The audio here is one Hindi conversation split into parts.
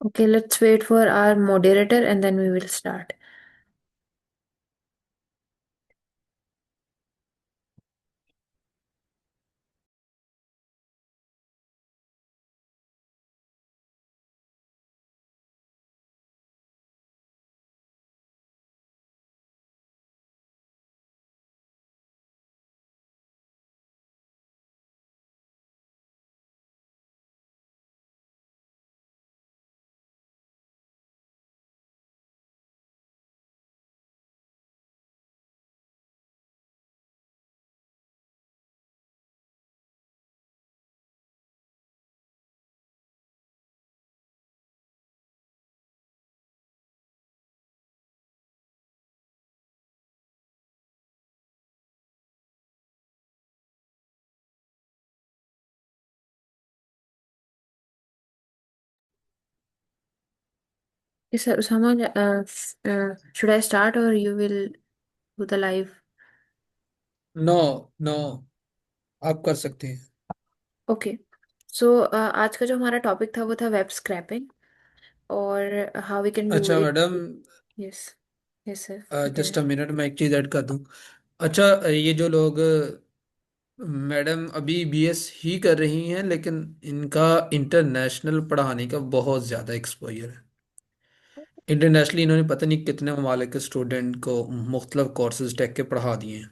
Okay, let's wait for our moderator and then we will start. Yes, sir, someone, should I start or you will do the live? No no, आप कर सकते हैं। ओके। सो आज का जो हमारा टॉपिक था वो था वेब स्क्रैपिंग और हाउ वी कैन डू अच्छा it. Madam, yes. Yes sir, just बताइए। अ मिनट, मैं एक चीज़ ऐड कर दूं। अच्छा, ये जो लोग मैडम अभी बीएस ही कर रही हैं, लेकिन इनका इंटरनेशनल पढ़ाने का बहुत ज़्यादा एक्सपोजर है। इंटरनेशनली इन्होंने पता नहीं कितने ममालिक के स्टूडेंट को मुख्तलिफ कोर्सेज टेक के पढ़ा दिए हैं।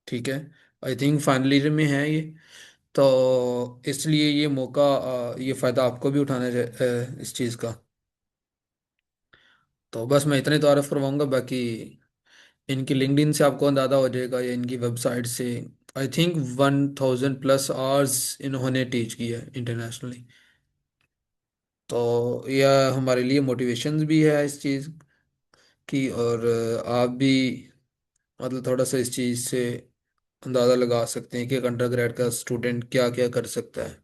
ठीक है। आई थिंक फाइनल ईयर में है ये। तो इसलिए ये मौका, ये फ़ायदा आपको भी उठाना इस चीज़ का। तो बस मैं इतने तारफ़ करवाऊंगा, बाकी इनकी लिंक्डइन से आपको अंदाज़ा हो जाएगा या इनकी वेबसाइट से। आई थिंक 1000+ आवर्स इन्होंने टीच किया है इंटरनेशनली। तो यह हमारे लिए मोटिवेशन भी है इस चीज़ की। और आप भी मतलब थोड़ा सा इस चीज़ से अंदाज़ा लगा सकते हैं कि एक अंडर ग्रेड का स्टूडेंट क्या क्या कर सकता है।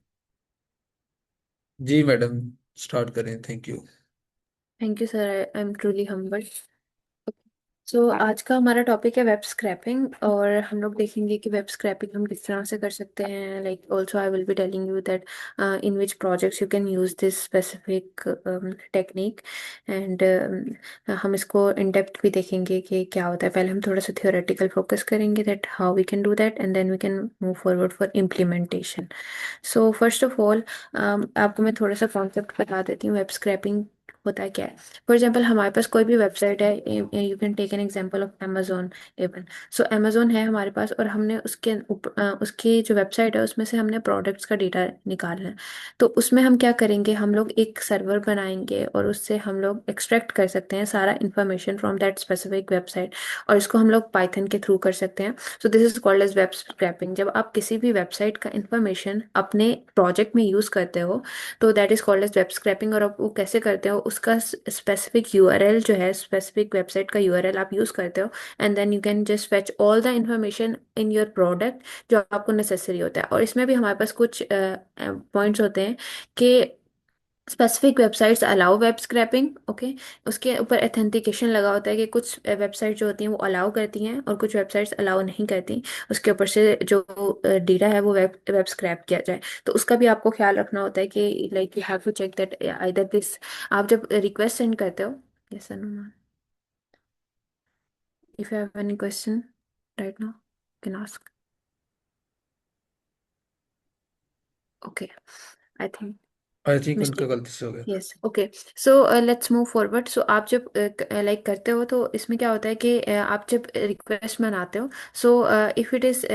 जी मैडम, स्टार्ट करें। Thank you. Thank you sir, I am truly humbled. So आज का हमारा टॉपिक है वेब स्क्रैपिंग और हम लोग देखेंगे कि वेब स्क्रैपिंग हम किस तरह से कर सकते हैं। Like also I will be telling you that in which projects you can use this specific technique and हम इसको इन डेप्थ भी देखेंगे कि क्या होता है। पहले हम थोड़ा सा थियोरेटिकल फोकस करेंगे that how we can do that and then we can move forward for implementation. So first of all आपको मैं थोड़ा सा कॉन्सेप्ट बता देती हूँ वेब स्क्रैपिंग होता है क्या है। फॉर एग्जाम्पल हमारे पास कोई भी वेबसाइट है, you can take an example of Amazon even. So Amazon है हमारे पास और हमने उसकी जो वेबसाइट है उसमें से हमने प्रोडक्ट्स का डेटा निकालना है। तो उसमें हम क्या करेंगे, हम लोग एक सर्वर बनाएंगे और उससे हम लोग एक्सट्रैक्ट कर सकते हैं सारा information from that specific website और इसको हम लोग पाइथन के थ्रू कर सकते हैं। So this is called as web scraping. जब आप किसी भी वेबसाइट का इंफॉर्मेशन अपने प्रोजेक्ट में यूज करते हो तो that is called as web scraping. और आप वो कैसे करते हो, उसका स्पेसिफिक यूआरएल जो है, स्पेसिफिक वेबसाइट का यूआरएल आप यूज करते हो and then you can just fetch all the information in your product जो आपको नेसेसरी होता है। और इसमें भी हमारे पास कुछ पॉइंट्स होते हैं कि specific websites allow web scrapping. Okay, उसके ऊपर एथेंटिकेशन लगा होता है कि कुछ वेबसाइट जो होती हैं वो अलाउ करती हैं और कुछ वेबसाइट्स अलाउ नहीं करती। उसके ऊपर से जो डेटा है वो वेब वेब स्क्रैप किया जाए। तो उसका भी आपको ख्याल रखना होता है कि like you have to check that either this. आप जब रिक्वेस्ट सेंड करते हो, yes sir, no, if you have any question right now can ask. Okay, I think I think उनका मिस्टेक। गलती से हो गया था। Yes, okay. So let's move forward. So आप जब लाइक करते हो तो इसमें क्या होता है कि आप जब रिक्वेस्ट बनाते हो, so if it is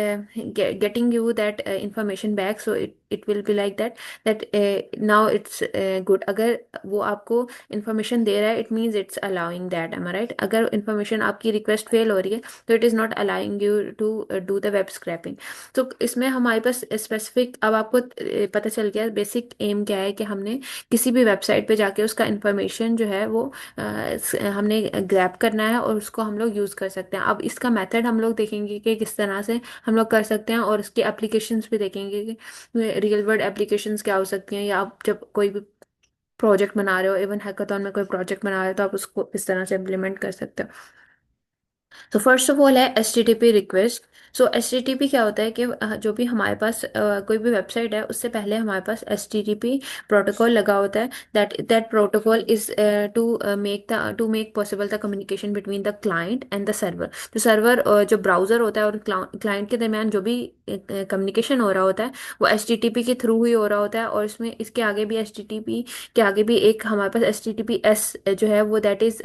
getting you that information back, so it will be like that that now it's good. अगर वो आपको इंफॉर्मेशन दे रहा है it means it's allowing that, am I right? अगर इंफॉर्मेशन आपकी रिक्वेस्ट फेल हो रही है तो it is not allowing you to do the web scraping. तो इसमें हमारे पास स्पेसिफिक, अब आपको पता चल गया बेसिक एम क्या है कि हमने किसी भी वेबसाइट पे जाके उसका इंफॉर्मेशन जो है वो हमने ग्रैब करना है और उसको हम लोग यूज़ कर सकते हैं। अब इसका मेथड हम लोग देखेंगे कि किस तरह से हम लोग कर सकते हैं और उसकी एप्लीकेशंस भी देखेंगे कि रियल वर्ल्ड एप्लीकेशंस क्या हो सकती हैं, या आप जब कोई भी प्रोजेक्ट बना रहे हो, इवन हैकाथॉन में कोई प्रोजेक्ट बना रहे हो तो आप उसको इस तरह से इम्प्लीमेंट कर सकते हो। तो फर्स्ट ऑफ ऑल है H T T P request. So H T T P क्या होता है कि जो भी हमारे पास कोई भी वेबसाइट है उससे पहले हमारे पास H T T P protocol लगा होता है। That protocol is to make possible the communication between the client and the server. तो सर्वर, जो ब्राउजर होता है और क्लाइंट के दरमियान जो भी कम्युनिकेशन हो रहा होता है वो एच टी टी पी के थ्रू ही हो रहा होता है। और इसमें इसके आगे भी एच टी टी पी के आगे भी एक हमारे पास H T T P S जो है वो दैट इज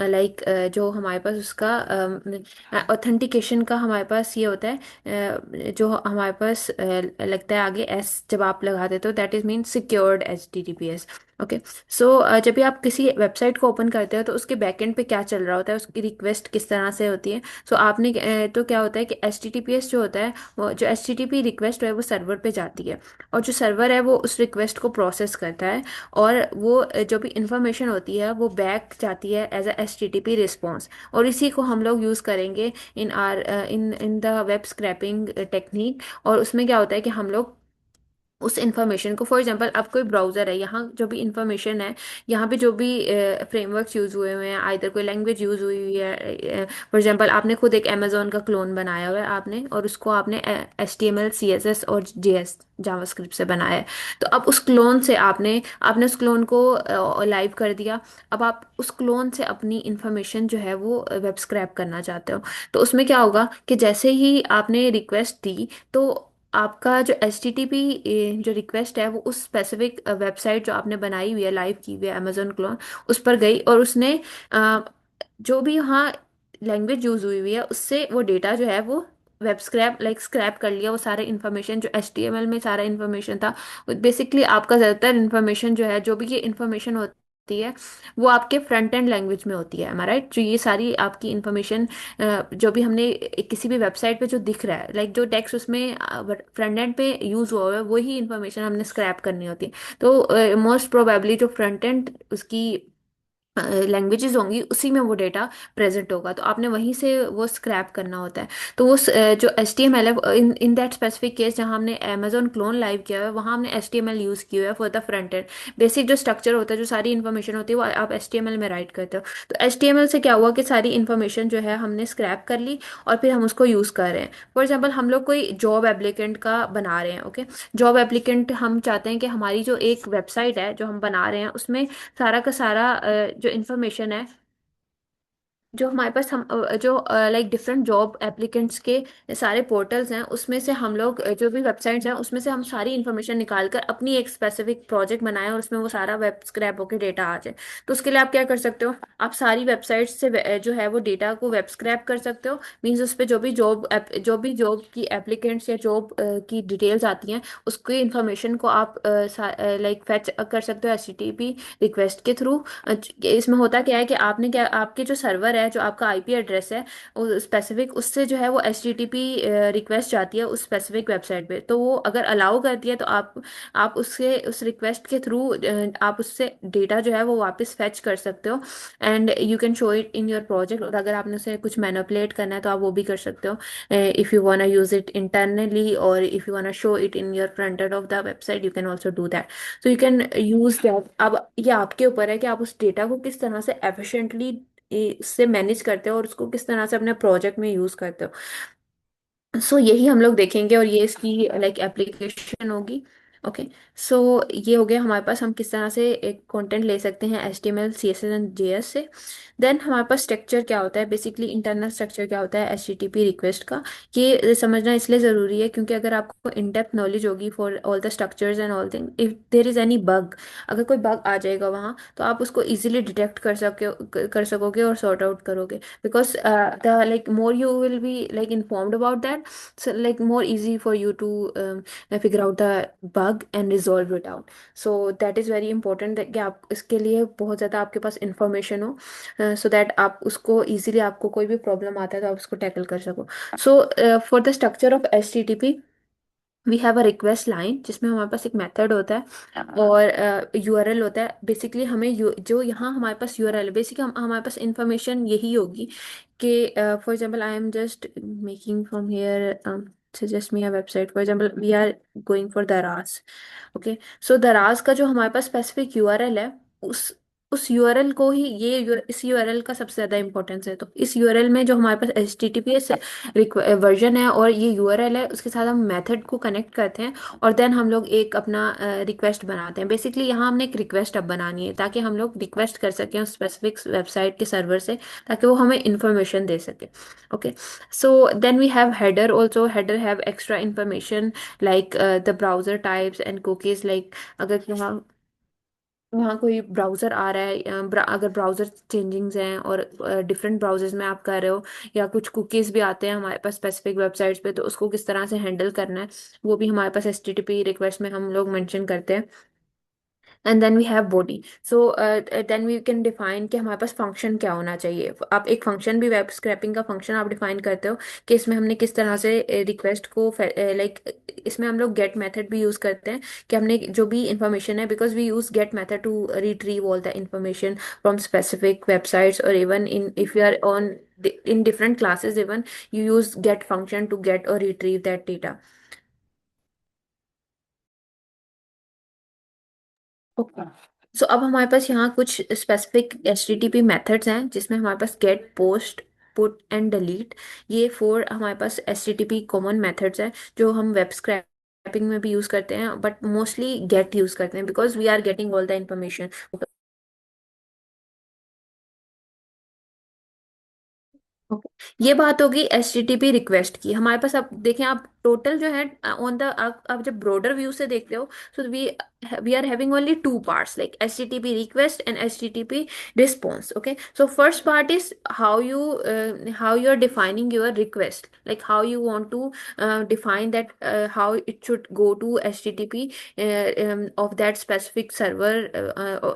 लाइक जो हमारे पास उसका ऑथेंटिकेशन का हमारे पास ये होता है, जो हमारे पास लगता है आगे एस जब आप लगा देते हो that is mean secured H T T P S. Okay. So जब भी आप किसी वेबसाइट को ओपन करते हो तो उसके बैकएंड पे क्या चल रहा होता है, उसकी रिक्वेस्ट किस तरह से होती है। सो आपने तो क्या होता है कि H T T P S जो होता है, वो जो H T T P request है वो सर्वर पे जाती है। और जो सर्वर है वो उस रिक्वेस्ट को प्रोसेस करता है। और वो जो भी इंफॉर्मेशन होती है वो बैक जाती है as a H T T P response. और इसी को हम लोग यूज़ करेंगे in our in the web scraping technique. और उसमें क्या होता है कि हम लोग उस इंफॉर्मेशन को, फॉर एग्जांपल अब कोई ब्राउज़र है, यहाँ जो भी इंफॉर्मेशन है, यहाँ पे जो भी फ्रेमवर्क्स यूज़ हुए हुए हैं, आइदर कोई लैंग्वेज यूज़ हुई हुई है। फॉर एग्जांपल आपने खुद एक अमेजोन का क्लोन बनाया हुआ है आपने, और उसको आपने H T M L C S S और जे एस जावास्क्रिप्ट से बनाया है। तो अब उस क्लोन से आपने आपने उस क्लोन को लाइव कर दिया। अब आप उस क्लोन से अपनी इंफॉर्मेशन जो है वो वेब स्क्रैप करना चाहते हो। तो उसमें क्या होगा कि जैसे ही आपने रिक्वेस्ट दी, तो आपका जो एच टी टी पी जो रिक्वेस्ट है वो उस स्पेसिफिक वेबसाइट जो आपने बनाई हुई है, लाइव की हुई है अमेजोन क्लोन, उस पर गई। और उसने अ, जो भी वहाँ लैंग्वेज यूज हुई हुई है उससे वो डेटा जो है वो वेब स्क्रैप लाइक स्क्रैप कर लिया। वो सारे इन्फॉर्मेशन जो एच टी एम एल में सारा इन्फॉर्मेशन था, बेसिकली आपका ज़्यादातर इन्फॉर्मेशन जो है, जो भी ये इन्फॉर्मेशन होती है वो आपके फ्रंट एंड लैंग्वेज में होती है, राइट। जो ये सारी आपकी इन्फॉर्मेशन जो भी हमने किसी भी वेबसाइट पे जो दिख रहा है, लाइक जो टेक्स्ट उसमें फ्रंट एंड पे यूज हुआ हुआ है, वही इन्फॉर्मेशन हमने स्क्रैप करनी होती है। तो मोस्ट प्रोबेबली जो फ्रंट एंड उसकी लैंग्वेजेस होंगी उसी में वो डेटा प्रेजेंट होगा, तो आपने वहीं से वो स्क्रैप करना होता है। तो वो जो एच टी एम एल है, in in that specific case जहाँ हमने अमेजोन क्लोन लाइव किया हुआ है, वहाँ हमने H T M L use किया है for the front end. Basic जो स्ट्रक्चर होता है, जो सारी इन्फॉर्मेशन होती है वो आप एच टी एम एल में राइट करते हो। तो एच टी एम एल से क्या हुआ कि सारी इन्फॉर्मेशन जो है हमने स्क्रैप कर ली और फिर हम उसको यूज़ कर रहे हैं। फॉर एग्जाम्पल हम लोग कोई जॉब एप्लीकेंट का बना रहे हैं, ओके। जॉब एप्लीकेंट हम चाहते हैं कि हमारी जो एक वेबसाइट है जो हम बना रहे हैं उसमें सारा का सारा जो इन्फॉर्मेशन है, जो हमारे पास हम जो लाइक डिफरेंट जॉब एप्लीकेंट्स के सारे पोर्टल्स हैं, उसमें से हम लोग जो भी वेबसाइट्स हैं उसमें से हम सारी इन्फॉर्मेशन निकाल कर अपनी एक स्पेसिफिक प्रोजेक्ट बनाएं और उसमें वो सारा वेब स्क्रैप होकर डेटा आ जाए। तो उसके लिए आप क्या कर सकते हो, आप सारी वेबसाइट्स से जो है वो डेटा को वेब स्क्रैप कर सकते हो। मीन्स उस पर जो भी जॉब की एप्लीकेंट्स या जॉब की डिटेल्स आती हैं उसकी इन्फॉर्मेशन को आप लाइक फैच कर सकते हो H T T P request के थ्रू। इसमें होता क्या है कि आपने क्या, आपके जो सर्वर है, जो आपका आईपी एड्रेस है स्पेसिफिक, उससे जो है वो H T T P request जाती है उस स्पेसिफिक वेबसाइट पे। तो वो अगर अलाउ करती है तो आप उससे उस रिक्वेस्ट के थ्रू आप उससे डेटा जो है वो वापस फेच कर सकते हो। And you can show it in your project. और अगर आपने उसे कुछ मैनिपुलेट करना है तो आप वो भी कर सकते हो, if you wanna use it internally और if you wanna show it in your front end of the website, you can also do that. तो यू कैन यूज दैट। अब ये आपके ऊपर है कि आप उस डेटा को किस तरह से एफिशिएंटली से मैनेज करते हो और उसको किस तरह से अपने प्रोजेक्ट में यूज करते हो। सो यही हम लोग देखेंगे और ये इसकी लाइक एप्लीकेशन होगी। ओके। सो ये हो गया हमारे पास हम किस तरह से एक कंटेंट ले सकते हैं H T M L C S S and J S से। देन हमारे पास स्ट्रक्चर क्या होता है, बेसिकली इंटरनल स्ट्रक्चर क्या होता है H T T P request का, ये समझना इसलिए ज़रूरी है क्योंकि अगर आपको इन डेप्थ नॉलेज होगी for all the structures and all thing, if there is any bug, अगर कोई बग आ जाएगा वहाँ तो आप उसको इजीली डिटेक्ट कर सकोगे और सॉर्ट आउट करोगे। Because the like more you will be like informed about that, so like more easy for you to figure out the bug and resolve it out. So that is very important that कि आप इसके लिए बहुत ज़्यादा आपके पास इंफॉर्मेशन हो, सो दैट आप उसको इजीली, आपको कोई भी प्रॉब्लम आता है तो आप उसको टैकल कर सको। सो for the structure of H T T P V have a request line जिसमें हमारे पास एक मेथड होता है और यूआरएल होता है। बेसिकली हमें जो यहाँ हमारे पास यूआरएल है, बेसिकली हमारे पास इंफॉर्मेशन यही होगी कि for example I am just making from here suggest me a website, for example we are going for Daraz। okay, so Daraz का जो हमारे पास स्पेसिफिक यूआरएल है, उस यूआरएल को ही इस यूआरएल का सबसे ज्यादा इंपॉर्टेंस है। तो इस यूआरएल में जो हमारे पास HTTPS वर्जन है और ये यूआरएल है, उसके साथ हम मेथड को कनेक्ट करते हैं और देन हम लोग एक अपना रिक्वेस्ट बनाते हैं। बेसिकली यहाँ हमने एक रिक्वेस्ट अब बनानी है ताकि हम लोग रिक्वेस्ट कर सकें उस स्पेसिफिक वेबसाइट के सर्वर से, ताकि वो हमें इंफॉर्मेशन दे सके। Okay, so then we have header also. Header have extra information like the browser types and cookies. Like अगर यहाँ वहाँ कोई ब्राउज़र आ रहा है, अगर ब्राउज़र चेंजिंग्स हैं और डिफरेंट ब्राउज़र्स में आप कर रहे हो, या कुछ कुकीज़ भी आते हैं हमारे पास स्पेसिफिक वेबसाइट्स पे, तो उसको किस तरह से हैंडल करना है वो भी हमारे पास HTTP रिक्वेस्ट में हम लोग मेंशन करते हैं। And then we have body. So then we can define कि हमारे पास फंक्शन क्या होना चाहिए। आप एक फंक्शन भी, वेब स्क्रैपिंग का फंक्शन आप डिफाइन करते हो कि इसमें हमने किस तरह से रिक्वेस्ट को लाइक इसमें हम लोग गेट मेथड भी यूज करते हैं कि हमने जो भी इंफॉर्मेशन है, because we use get method to retrieve all the information from specific websites, और even in if you are on in different classes, even you use get function to get or retrieve that data. Okay, so अब हमारे पास यहाँ कुछ स्पेसिफिक HTTP मेथड्स हैं जिसमें हमारे पास get, post, put and delete, ये 4 हमारे पास HTTP कॉमन मेथड्स हैं जो हम वेब स्क्रैपिंग में भी यूज करते हैं, बट मोस्टली गेट यूज करते हैं because we are getting all the information. Okay, ये बात होगी HTTP रिक्वेस्ट की। हमारे पास अब देखें, आप टोटल जो है ऑन द, आप जब ब्रॉडर व्यू से देखते हो, so we are having only two parts like HTTP request and HTTP response. Okay, so first part is how you are defining your request, like how you want to define that how it should go to HTTP of that specific server,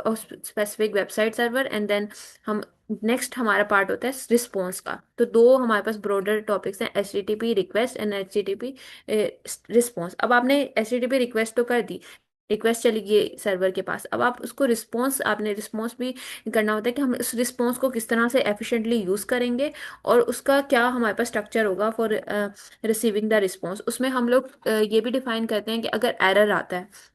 of specific website server, and then हम नेक्स्ट हमारा पार्ट होता है रिस्पॉन्स का। तो दो हमारे पास ब्रॉडर टॉपिक्स हैं, HTTP request and HTTP response. अब आपने HTTP रिक्वेस्ट तो कर दी, रिक्वेस्ट चली गई सर्वर के पास, अब आप उसको रिस्पॉन्स, आपने रिस्पॉन्स भी करना होता है कि हम उस रिस्पॉन्स को किस तरह से एफिशिएंटली यूज़ करेंगे और उसका क्या हमारे पास स्ट्रक्चर होगा फॉर रिसीविंग द रिस्पॉन्स। उसमें हम लोग ये भी डिफाइन करते हैं कि अगर एरर आता है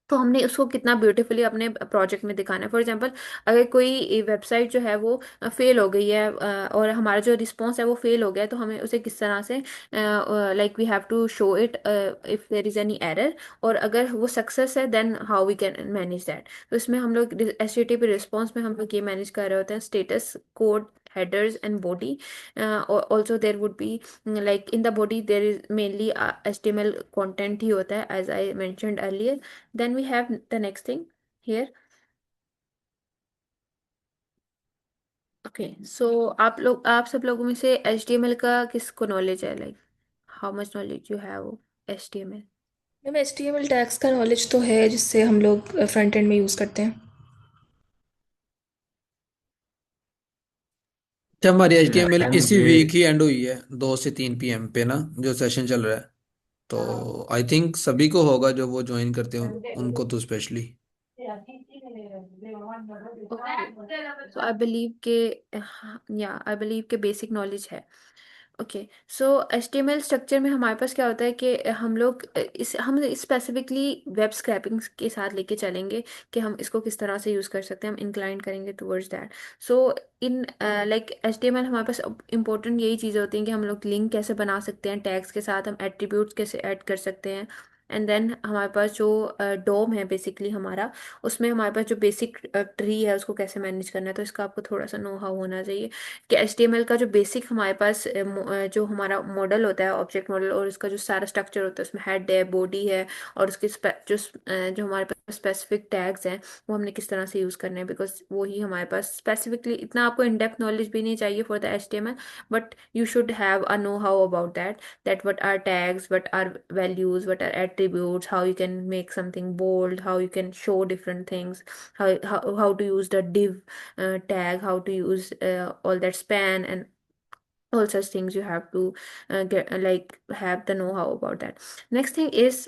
तो हमने उसको कितना ब्यूटीफुली अपने प्रोजेक्ट में दिखाना है। फॉर एग्जांपल, अगर कोई वेबसाइट जो है वो फेल हो गई है और हमारा जो रिस्पॉन्स है वो फेल हो गया है, तो हमें उसे किस तरह से, like we have to show it if there is any error, और अगर वो सक्सेस है then how we can manage that. तो इसमें हम लोग HTTP रिस्पॉन्स में हम लोग ये मैनेज कर रहे होते हैं status code, headers and body. Also there would be like in the body there is mainly HTML content ही होता है as I mentioned earlier. Then we have the next thing here. Okay, so आप सब लोगों में से HTML का किसको नॉलेज है, like how much knowledge you have HTML? Ma'am HTML tags का नॉलेज तो है जिससे हम लोग फ्रंट एंड में यूज़ करते हैं। अच्छा, हमारी HTML मैम इसी ये वीक ही एंड हुई है, 2 से 3 PM पे ना, जो सेशन चल रहा है। तो आई थिंक सभी को होगा, जो वो ज्वाइन करते हो उनको तो स्पेशली। सो आई बिलीव के, या आई बिलीव के बेसिक नॉलेज है। ओके, सो HTML स्ट्रक्चर में हमारे पास क्या होता है कि हम लोग हम स्पेसिफिकली वेब स्क्रैपिंग के साथ लेके चलेंगे कि हम इसको किस तरह से यूज़ कर सकते हैं, हम इंक्लाइन करेंगे towards that. So in like HTML हमारे पास इंपॉर्टेंट यही चीज़ें होती हैं कि हम लोग लिंक कैसे बना सकते हैं टैग्स के साथ, हम एट्रीब्यूट्स कैसे ऐड कर सकते हैं, एंड देन हमारे पास जो डोम है बेसिकली हमारा, उसमें हमारे पास जो बेसिक ट्री है उसको कैसे मैनेज करना है। तो इसका आपको थोड़ा सा नो हाउ होना चाहिए कि HTML का जो बेसिक हमारे पास जो हमारा मॉडल होता है, ऑब्जेक्ट मॉडल, और इसका जो सारा स्ट्रक्चर होता है, उसमें हेड है, बॉडी है, और उसके जो हमारे पास स्पेसिफिक टैग्स हैं वो हमने किस तरह से यूज़ करने हैं, बिकॉज वो ही हमारे पास स्पेसिफिकली, इतना आपको इन डेप्थ नॉलेज भी नहीं चाहिए for the HTML, but you should have a know how about that, that what are tags, what are values, what are attributes, how you can make something bold, how you can show different things, how to use the div tag, how to use all that span and all such things. You have to get like have the know how about that. Next thing is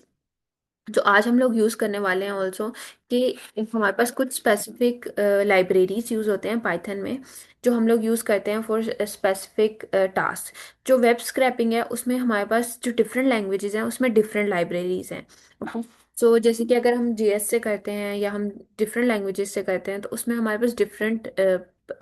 जो आज हम लोग यूज़ करने वाले हैं ऑल्सो, कि हमारे पास कुछ स्पेसिफिक लाइब्रेरीज यूज़ होते हैं पाइथन में जो हम लोग यूज़ करते हैं फॉर स्पेसिफिक टास्क। जो वेब स्क्रैपिंग है उसमें हमारे पास जो डिफरेंट लैंग्वेजेस हैं उसमें डिफरेंट लाइब्रेरीज हैं। सो जैसे कि अगर हम जीएस से करते हैं या हम डिफरेंट लैंग्वेजेस से करते हैं तो उसमें हमारे पास डिफरेंट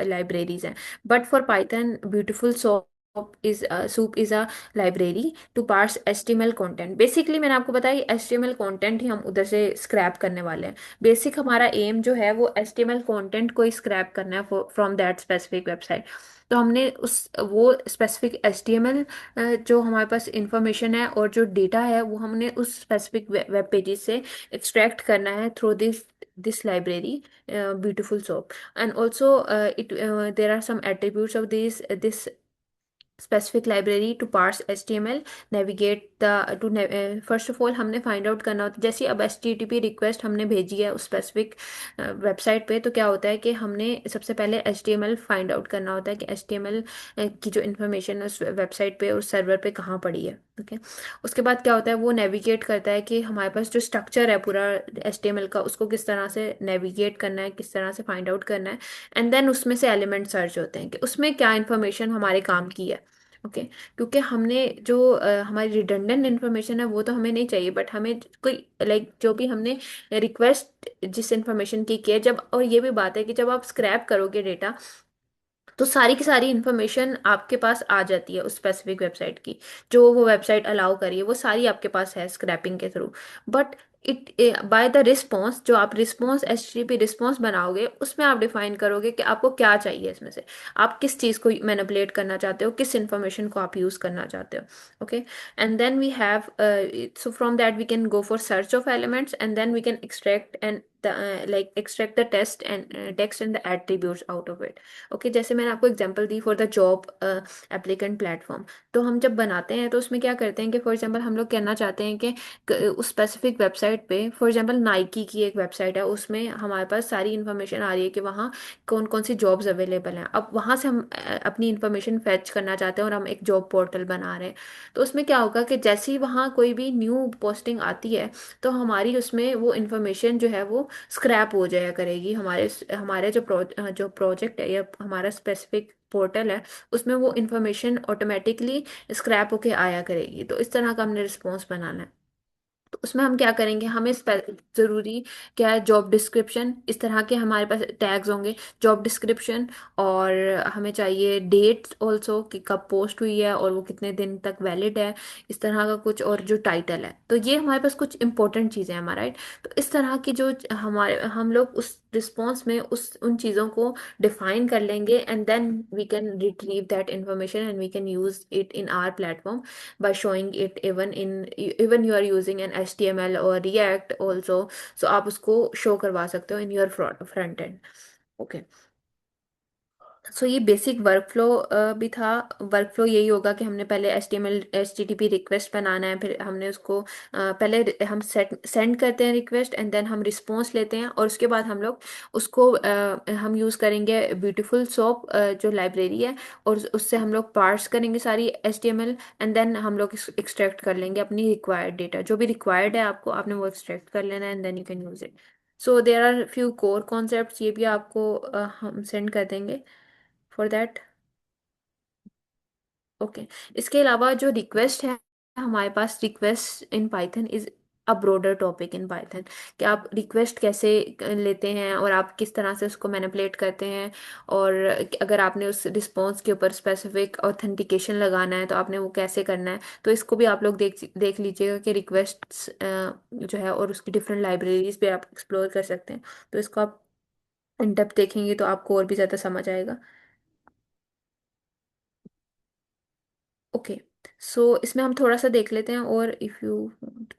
लाइब्रेरीज हैं। But for Python Beautiful Soup is a library to parse HTML content. Basically मैंने आपको बताया एचटीएमएल कंटेंट ही हम उधर से स्क्रैप करने वाले हैं। बेसिक हमारा एम जो है वो एचटीएमएल कंटेंट को ही स्क्रैप करना है फ्रॉम दैट स्पेसिफिक वेबसाइट। तो हमने उस वो स्पेसिफिक एचटीएमएल जो हमारे पास इंफॉर्मेशन है और जो डेटा है वो हमने उस स्पेसिफिक वेब पेजेस से एक्सट्रैक्ट करना है through this library beautiful soap. And also it there are some attributes of this specific library to parse HTML, navigate the to first of all हमने फाइंड आउट करना होता है। जैसे अब HTTP रिक्वेस्ट हमने भेजी है उस स्पेसिफिक वेबसाइट पे, तो क्या होता है कि हमने सबसे पहले HTML फाइंड आउट करना होता है कि HTML की जो इन्फॉर्मेशन है उस वेबसाइट पे उस सर्वर पे कहाँ पड़ी है। ओके, उसके बाद क्या होता है वो नेविगेट करता है कि हमारे पास जो स्ट्रक्चर है पूरा HTML का उसको किस तरह से नेविगेट करना है, किस तरह से फाइंड आउट करना है। एंड देन उसमें से एलिमेंट सर्च होते हैं कि उसमें क्या इन्फॉर्मेशन हमारे काम की है। ओके, क्योंकि हमने जो हमारी रिडंडेंट इन्फॉर्मेशन है वो तो हमें नहीं चाहिए, बट हमें कोई जो भी हमने रिक्वेस्ट जिस इन्फॉर्मेशन की है जब, और ये भी बात है कि जब आप स्क्रैप करोगे डेटा तो सारी की सारी इन्फॉर्मेशन आपके पास आ जाती है उस स्पेसिफिक वेबसाइट की, जो वो वेबसाइट अलाउ करी है वो सारी आपके पास है स्क्रैपिंग के through. But it by the response, जो आप रिस्पॉन्स HTTP रिस्पॉन्स बनाओगे उसमें आप डिफाइन करोगे कि आपको क्या चाहिए इसमें से, आप किस चीज़ को मैनिपुलेट करना चाहते हो, किस इन्फॉर्मेशन को आप यूज़ करना चाहते हो। Okay, and then we have so from that we can go for search of elements, and then we can extract and extract the text and the attributes out of it। Okay, जैसे मैंने आपको example the for the job applicant platform. तो हम जब बनाते हैं तो उसमें क्या करते हैं कि फॉर एग्जांपल हम लोग कहना चाहते हैं कि उस स्पेसिफिक वेबसाइट पे, फॉर एग्जांपल नाइकी की एक वेबसाइट है उसमें हमारे पास सारी इन्फॉर्मेशन आ रही है कि वहाँ कौन कौन सी जॉब्स अवेलेबल हैं। अब वहाँ से हम अपनी इन्फॉर्मेशन फेच करना चाहते हैं और हम एक जॉब पोर्टल बना रहे हैं। तो उसमें क्या होगा कि जैसे ही वहाँ कोई भी न्यू पोस्टिंग आती है तो हमारी उसमें वो इन्फॉर्मेशन जो है वो स्क्रैप हो जाया करेगी। हमारे हमारे जो प्रोजेक्ट है या हमारा स्पेसिफिक पोर्टल है उसमें वो इन्फॉर्मेशन ऑटोमेटिकली स्क्रैप होके आया करेगी। तो इस तरह का हमने रिस्पॉन्स बनाना है। तो उसमें हम क्या करेंगे, हमें जरूरी क्या है, जॉब डिस्क्रिप्शन, इस तरह के हमारे पास टैग्स होंगे। जॉब डिस्क्रिप्शन, और हमें चाहिए डेट ऑल्सो कि कब पोस्ट हुई है और वो कितने दिन तक वैलिड है, इस तरह का कुछ, और जो टाइटल है। तो ये हमारे पास कुछ इंपॉर्टेंट चीज़ें हैं हमारा, राइट। तो इस तरह की जो हमारे हम लोग उस रिस्पॉन्स में उस उन चीज़ों को डिफाइन कर लेंगे, and then we can retrieve that information and we can use it in our platform by showing it even you are using an HTML or React also। so आप उसको शो करवा सकते हो in your front end। Okay, so ये बेसिक वर्कफ्लो भी था। वर्कफ्लो यही होगा कि हमने पहले HTTP रिक्वेस्ट बनाना है, फिर हमने उसको पहले हम सेंड करते हैं रिक्वेस्ट, एंड देन हम रिस्पॉन्स लेते हैं, और उसके बाद हम लोग उसको हम यूज़ करेंगे ब्यूटीफुल सोप जो लाइब्रेरी है, और उससे हम लोग पार्स करेंगे सारी HTML, एंड देन हम लोग एक्सट्रैक्ट कर लेंगे अपनी रिक्वायर्ड डेटा, जो भी रिक्वायर्ड है आपको, आपने वो एक्सट्रैक्ट कर लेना है, and then you can use it. So there are few core concepts, ये भी आपको हम सेंड कर देंगे फॉर दैट। ओके, इसके अलावा जो रिक्वेस्ट है हमारे पास, request in Python is a broader topic in Python, कि आप रिक्वेस्ट कैसे लेते हैं और आप किस तरह से उसको मैनिपुलेट करते हैं, और अगर आपने उस रिस्पॉन्स के ऊपर स्पेसिफिक ऑथेंटिकेशन लगाना है तो आपने वो कैसे करना है। तो इसको भी आप लोग देख देख लीजिएगा कि रिक्वेस्ट जो है और उसकी डिफरेंट लाइब्रेरीज भी आप एक्सप्लोर कर सकते हैं। तो इसको आप इन डेप्थ देखेंगे तो आपको और भी ज़्यादा समझ आएगा। ओके, सो इसमें हम थोड़ा सा देख लेते हैं, और इफ़ यू,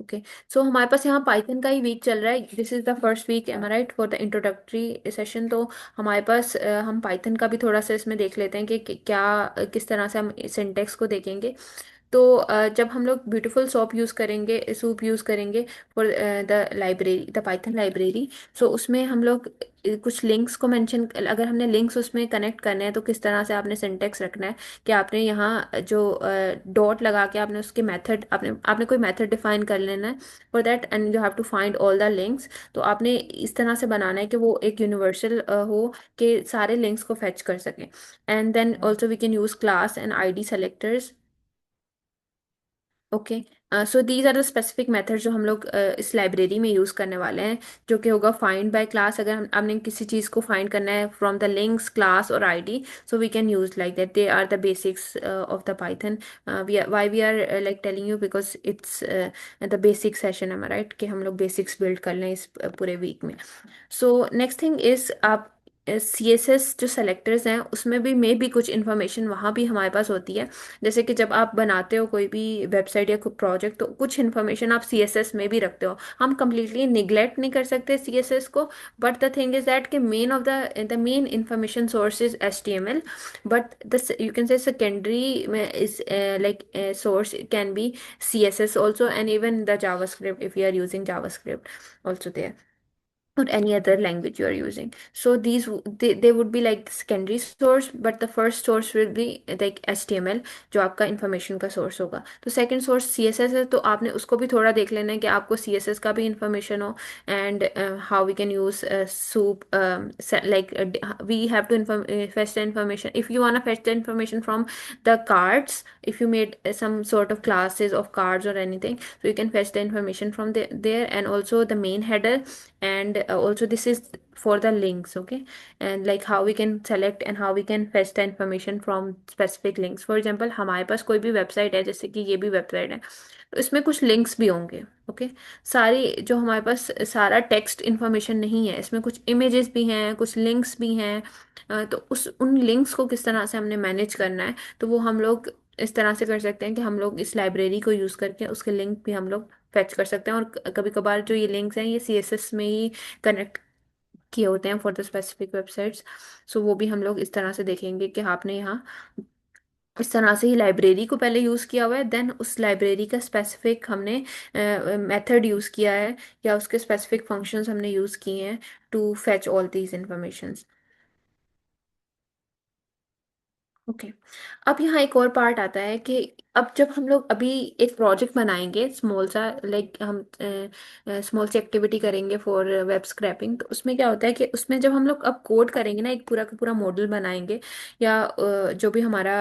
ओके, सो हमारे पास यहाँ पाइथन का ही वीक चल रहा है। This is the first week, am I right, for the introductory session. तो हमारे पास हम पाइथन का भी थोड़ा सा इसमें देख लेते हैं कि क्या किस तरह से हम सिंटेक्स को देखेंगे। तो जब हम लोग ब्यूटीफुल सूप यूज़ करेंगे for the library, the Python library. So उसमें हम लोग कुछ लिंक्स को मेंशन, अगर हमने लिंक्स उसमें कनेक्ट करने हैं तो किस तरह से आपने सिंटेक्स रखना है कि आपने यहाँ जो डॉट लगा के आपने उसके मेथड, आपने आपने कोई मेथड डिफाइन कर लेना है for that, and you have to find all the links. तो आपने इस तरह से बनाना है कि वो एक यूनिवर्सल हो, कि सारे लिंक्स को फेच कर सके। And then also we can use class and ID selectors. Okay. So these are the specific method जो हम लोग इस लाइब्रेरी में यूज़ करने वाले हैं, जो कि होगा फाइंड बाय क्लास। अगर हम हमने किसी चीज़ को फाइंड करना है फ्रॉम द लिंक्स क्लास और ID, so we can use like that. They are the basics of the Python. Why we are like telling you because it's the basic session, है राइट, कि हम लोग बेसिक्स बिल्ड कर लें इस पूरे वीक में। सो नेक्स्ट थिंग इज, आप सी एस एस जो सेलेक्टर्स हैं उसमें भी मे भी कुछ इन्फॉर्मेशन वहाँ भी हमारे पास होती है। जैसे कि जब आप बनाते हो कोई भी वेबसाइट या कोई प्रोजेक्ट, तो कुछ इन्फॉर्मेशन आप सी एस एस में भी रखते हो। हम कम्प्लीटली निग्लेक्ट नहीं कर सकते सी एस एस को, but the thing is that कि main of the main information source is H T M L, but the you can say secondary में is like source can be C S S also, and even the JavaScript if you are using JavaScript also there, or any other language you are using. So these they would be like the secondary source, but the first source will be like HTML, जो आपका इंफॉर्मेशन का सोर्स होगा। तो सेकंड सोर्स CSS है, तो आपने उसको भी थोड़ा देख लेना है कि आपको CSS का भी इंफॉर्मेशन हो, and how we can use soup, like we have to fetch the information. If you want to fetch the information from the cards, if you made some sort of classes of cards or anything, so you can fetch the information from there, and also the main header, and also this is for the links, okay, and like how we can select and how we can fetch the information from specific links. For example, हमारे पास कोई भी वेबसाइट है, जैसे कि ये भी वेबसाइट है, तो इसमें कुछ लिंक्स भी होंगे। ओके, सारी जो हमारे पास सारा टेक्स्ट इन्फॉर्मेशन नहीं है, इसमें कुछ इमेजेस भी हैं, कुछ लिंक्स भी हैं। तो उस उन लिंक्स को किस तरह से हमने मैनेज करना है, तो वो हम लोग इस तरह से कर सकते हैं कि हम लोग इस लाइब्रेरी को यूज़ करके उसके लिंक भी हम लोग फेच कर सकते हैं। और कभी कभार जो ये लिंक्स हैं ये CSS में ही कनेक्ट किए होते हैं फॉर द स्पेसिफिक वेबसाइट्स। सो वो भी हम लोग इस तरह से देखेंगे कि आपने यहाँ इस तरह से ही लाइब्रेरी को पहले यूज़ किया हुआ है, देन उस लाइब्रेरी का स्पेसिफिक हमने मेथड यूज़ किया है, या उसके स्पेसिफिक फंक्शंस हमने यूज़ किए हैं to fetch all these informations. Okay. अब यहाँ एक और पार्ट आता है कि अब जब हम लोग अभी एक प्रोजेक्ट बनाएंगे स्मॉल सा, लाइक हम स्मॉल सी एक्टिविटी करेंगे फॉर वेब स्क्रैपिंग, तो उसमें क्या होता है कि उसमें जब हम लोग अब कोड करेंगे ना, एक पूरा का पूरा मॉडल बनाएंगे, या जो भी हमारा